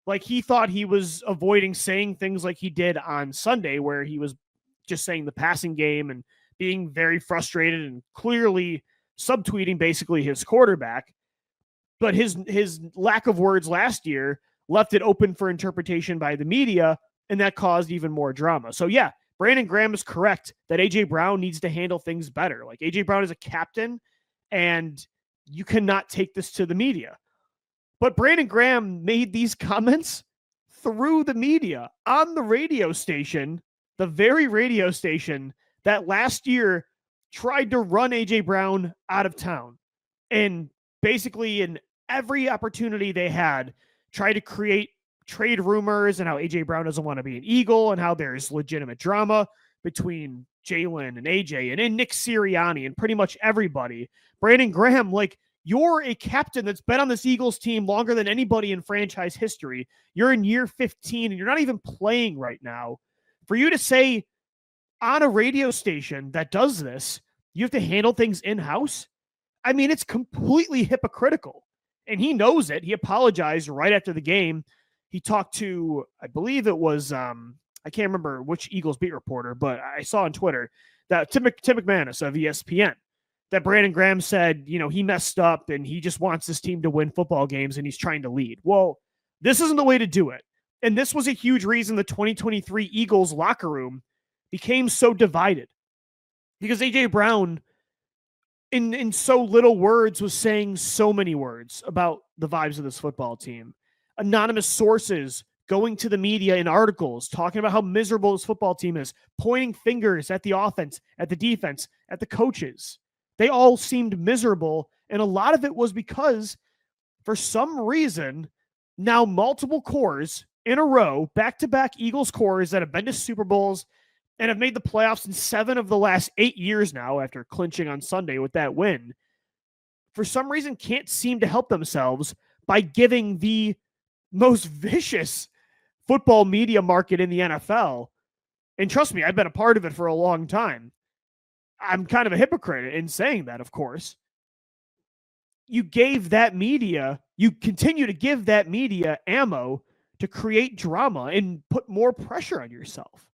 like, he thought he was avoiding saying things like he did on Sunday, where he was just saying the passing game and being very frustrated and clearly subtweeting basically his quarterback. But his lack of words last year left it open for interpretation by the media, and that caused even more drama. So yeah, Brandon Graham is correct that A.J. Brown needs to handle things better. Like, A.J. Brown is a captain, and you cannot take this to the media. But Brandon Graham made these comments through the media on the radio station, the very radio station that last year tried to run A.J. Brown out of town, and basically in every opportunity they had, tried to create trade rumors and how A.J. Brown doesn't want to be an Eagle and how there's legitimate drama between Jalen and A.J. and Nick Sirianni and pretty much everybody. Brandon Graham, like, you're a captain that's been on this Eagles team longer than anybody in franchise history. You're in year 15 and you're not even playing right now. For you to say on a radio station that does this, you have to handle things in-house. I mean, it's completely hypocritical. And he knows it. He apologized right after the game. He talked to, I believe it was, I can't remember which Eagles beat reporter, but I saw on Twitter that Tim McManus of ESPN, that Brandon Graham said, you know, he messed up and he just wants this team to win football games and he's trying to lead. Well, this isn't the way to do it. And this was a huge reason the 2023 Eagles locker room became so divided, because A.J. Brown, in so little words, was saying so many words about the vibes of this football team. Anonymous sources going to the media in articles talking about how miserable this football team is, pointing fingers at the offense, at the defense, at the coaches. They all seemed miserable, and a lot of it was because, for some reason, now multiple cores in a row, back-to-back Eagles cores that have been to Super Bowls and have made the playoffs in 7 of the last 8 years now after clinching on Sunday with that win, for some reason can't seem to help themselves by giving the most vicious football media market in the NFL. And trust me, I've been a part of it for a long time. I'm kind of a hypocrite in saying that, of course. You gave that media, you continue to give that media ammo to create drama and put more pressure on yourself.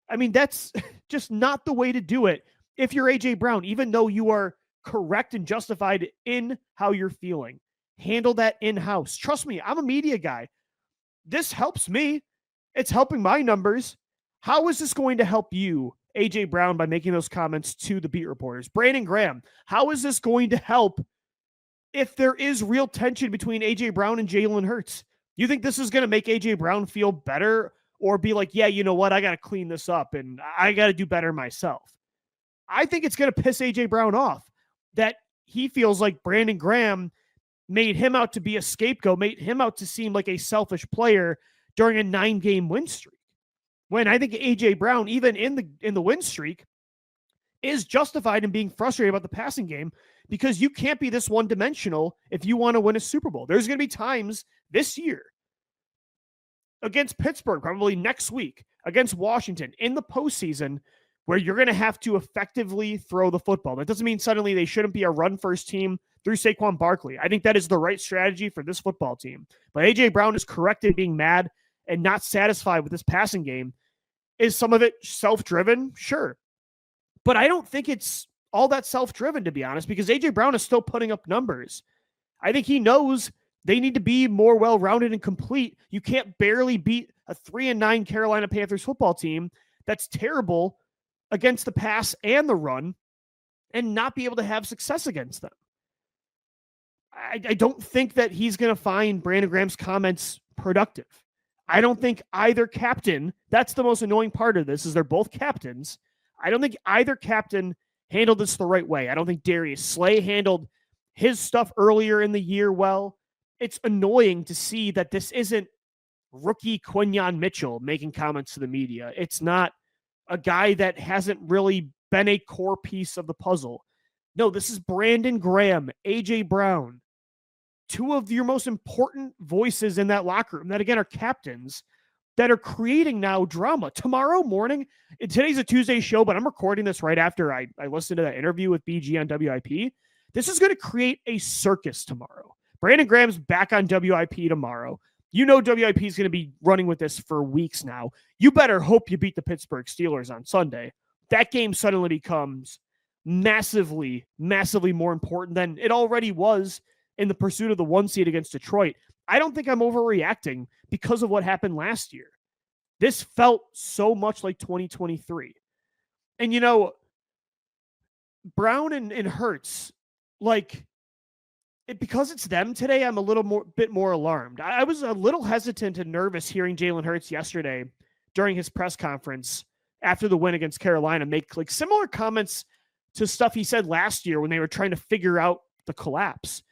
I mean, that's just not the way to do it. If you're A.J. Brown, even though you are correct and justified in how you're feeling. Handle that in-house. Trust me, I'm a media guy. This helps me. It's helping my numbers. How is this going to help you, AJ Brown, by making those comments to the beat reporters? Brandon Graham, how is this going to help if there is real tension between AJ Brown and Jalen Hurts? You think this is going to make AJ Brown feel better or be like, yeah, you know what? I got to clean this up and I got to do better myself. I think it's going to piss AJ Brown off that he feels like Brandon Graham made him out to be a scapegoat, made him out to seem like a selfish player during a 9-game win streak. When I think AJ Brown, even in the win streak, is justified in being frustrated about the passing game because you can't be this one-dimensional if you want to win a Super Bowl. There's going to be times this year against Pittsburgh, probably next week, against Washington in the postseason, where you're going to have to effectively throw the football. That doesn't mean suddenly they shouldn't be a run-first team through Saquon Barkley. I think that is the right strategy for this football team. But A.J. Brown is correct in being mad and not satisfied with this passing game. Is some of it self-driven? Sure. But I don't think it's all that self-driven, to be honest, because A.J. Brown is still putting up numbers. I think he knows they need to be more well-rounded and complete. You can't barely beat a 3-9 Carolina Panthers football team that's terrible against the pass and the run and not be able to have success against them. I don't think that he's going to find Brandon Graham's comments productive. I don't think either captain, that's the most annoying part of this, is they're both captains. I don't think either captain handled this the right way. I don't think Darius Slay handled his stuff earlier in the year well. It's annoying to see that this isn't rookie Quinyon Mitchell making comments to the media. It's not a guy that hasn't really been a core piece of the puzzle. No, this is Brandon Graham, AJ Brown, two of your most important voices in that locker room that, again, are captains that are creating now drama. Tomorrow morning, today's a Tuesday show, but I'm recording this right after I listened to that interview with BG on WIP. This is going to create a circus tomorrow. Brandon Graham's back on WIP tomorrow. You know WIP is going to be running with this for weeks now. You better hope you beat the Pittsburgh Steelers on Sunday. That game suddenly becomes massively, massively more important than it already was in the pursuit of the 1 seed against Detroit. I don't think I'm overreacting because of what happened last year. This felt so much like 2023. And, you know, Brown and Hurts, because it's them today, I'm a bit more alarmed. I was a little hesitant and nervous hearing Jalen Hurts yesterday during his press conference after the win against Carolina make similar comments to stuff he said last year when they were trying to figure out the collapse.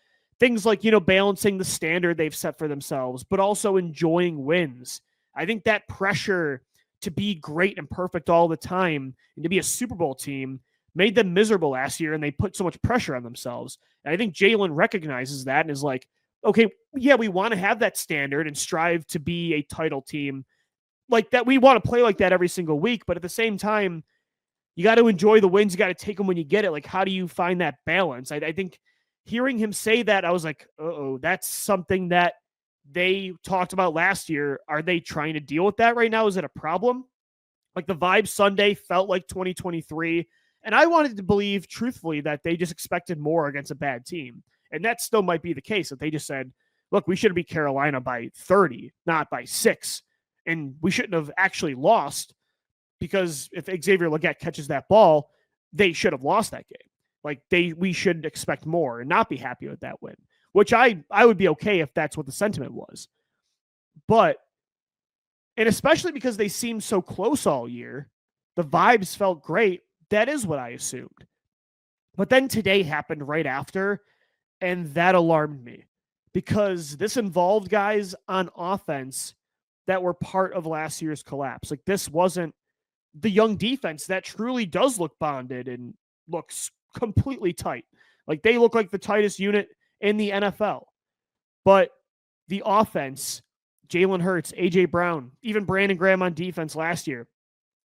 Things like, balancing the standard they've set for themselves, but also enjoying wins. I think that pressure to be great and perfect all the time and to be a Super Bowl team made them miserable last year, and they put so much pressure on themselves. And I think Jalen recognizes that and is like, okay, yeah, we want to have that standard and strive to be a title team like that. We want to play like that every single week, but at the same time, you got to enjoy the wins. You got to take them when you get it. Like, how do you find that balance? I think hearing him say that, I was like, uh-oh, that's something that they talked about last year. Are they trying to deal with that right now? Is it a problem? Like, the vibe Sunday felt like 2023. And I wanted to believe, truthfully, that they just expected more against a bad team. And that still might be the case, that they just said, look, we should have beat Carolina by 30, not by 6. And we shouldn't have actually lost, because if Xavier Legette catches that ball, they should have lost that game. We should expect more and not be happy with that win, which I would be okay if that's what the sentiment was. But, and especially because they seemed so close all year, the vibes felt great. That is what I assumed. But then today happened right after, and that alarmed me because this involved guys on offense that were part of last year's collapse. Like, this wasn't the young defense that truly does look bonded and looks completely tight. Like, they look like the tightest unit in the NFL. But the offense, Jalen Hurts, AJ Brown, even Brandon Graham on defense last year,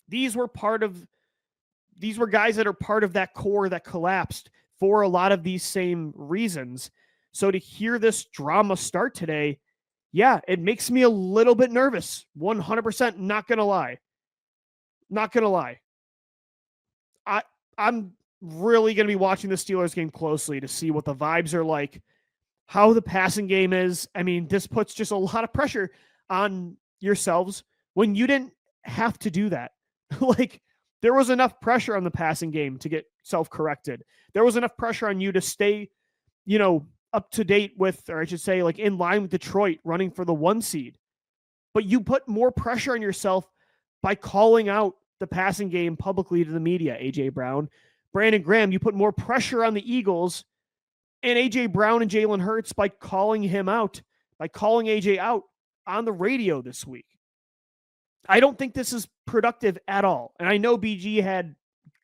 these were guys that are part of that core that collapsed for a lot of these same reasons. So to hear this drama start today, yeah, it makes me a little bit nervous. 100%, not going to lie. Not going to lie. really going to be watching the Steelers game closely to see what the vibes are like, how the passing game is. I mean, this puts just a lot of pressure on yourselves when you didn't have to do that. Like, there was enough pressure on the passing game to get self-corrected. There was enough pressure on you to stay, up to date with, or I should say, like, in line with Detroit running for the 1 seed. But you put more pressure on yourself by calling out the passing game publicly to the media, A.J. Brown. Brandon Graham, you put more pressure on the Eagles and A.J. Brown and Jalen Hurts by calling him out, by calling A.J. out on the radio this week. I don't think this is productive at all. And I know BG had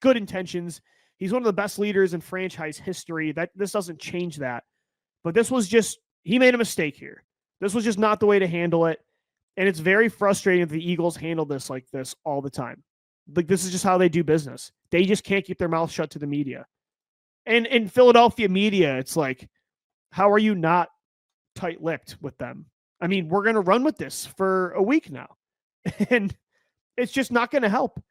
good intentions. He's one of the best leaders in franchise history. This doesn't change that. But this was just, he made a mistake here. This was just not the way to handle it. And it's very frustrating that the Eagles handle this like this all the time. Like, this is just how they do business. They just can't keep their mouth shut to the media. And in Philadelphia media, it's like, how are you not tight-lipped with them? I mean, we're going to run with this for a week now. And it's just not going to help.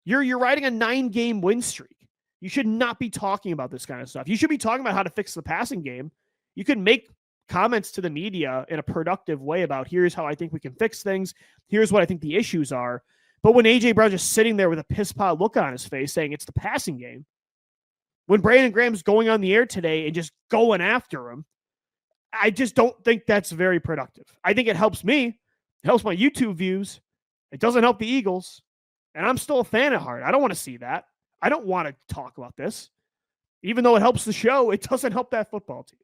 You're riding a 9-game win streak. You should not be talking about this kind of stuff. You should be talking about how to fix the passing game. You can make comments to the media in a productive way about, here's how I think we can fix things. Here's what I think the issues are. But when A.J. Brown just sitting there with a piss-pot look on his face saying it's the passing game, when Brandon Graham's going on the air today and just going after him, I just don't think that's very productive. I think it helps me. It helps my YouTube views. It doesn't help the Eagles. And I'm still a fan at heart. I don't want to see that. I don't want to talk about this. Even though it helps the show, it doesn't help that football team.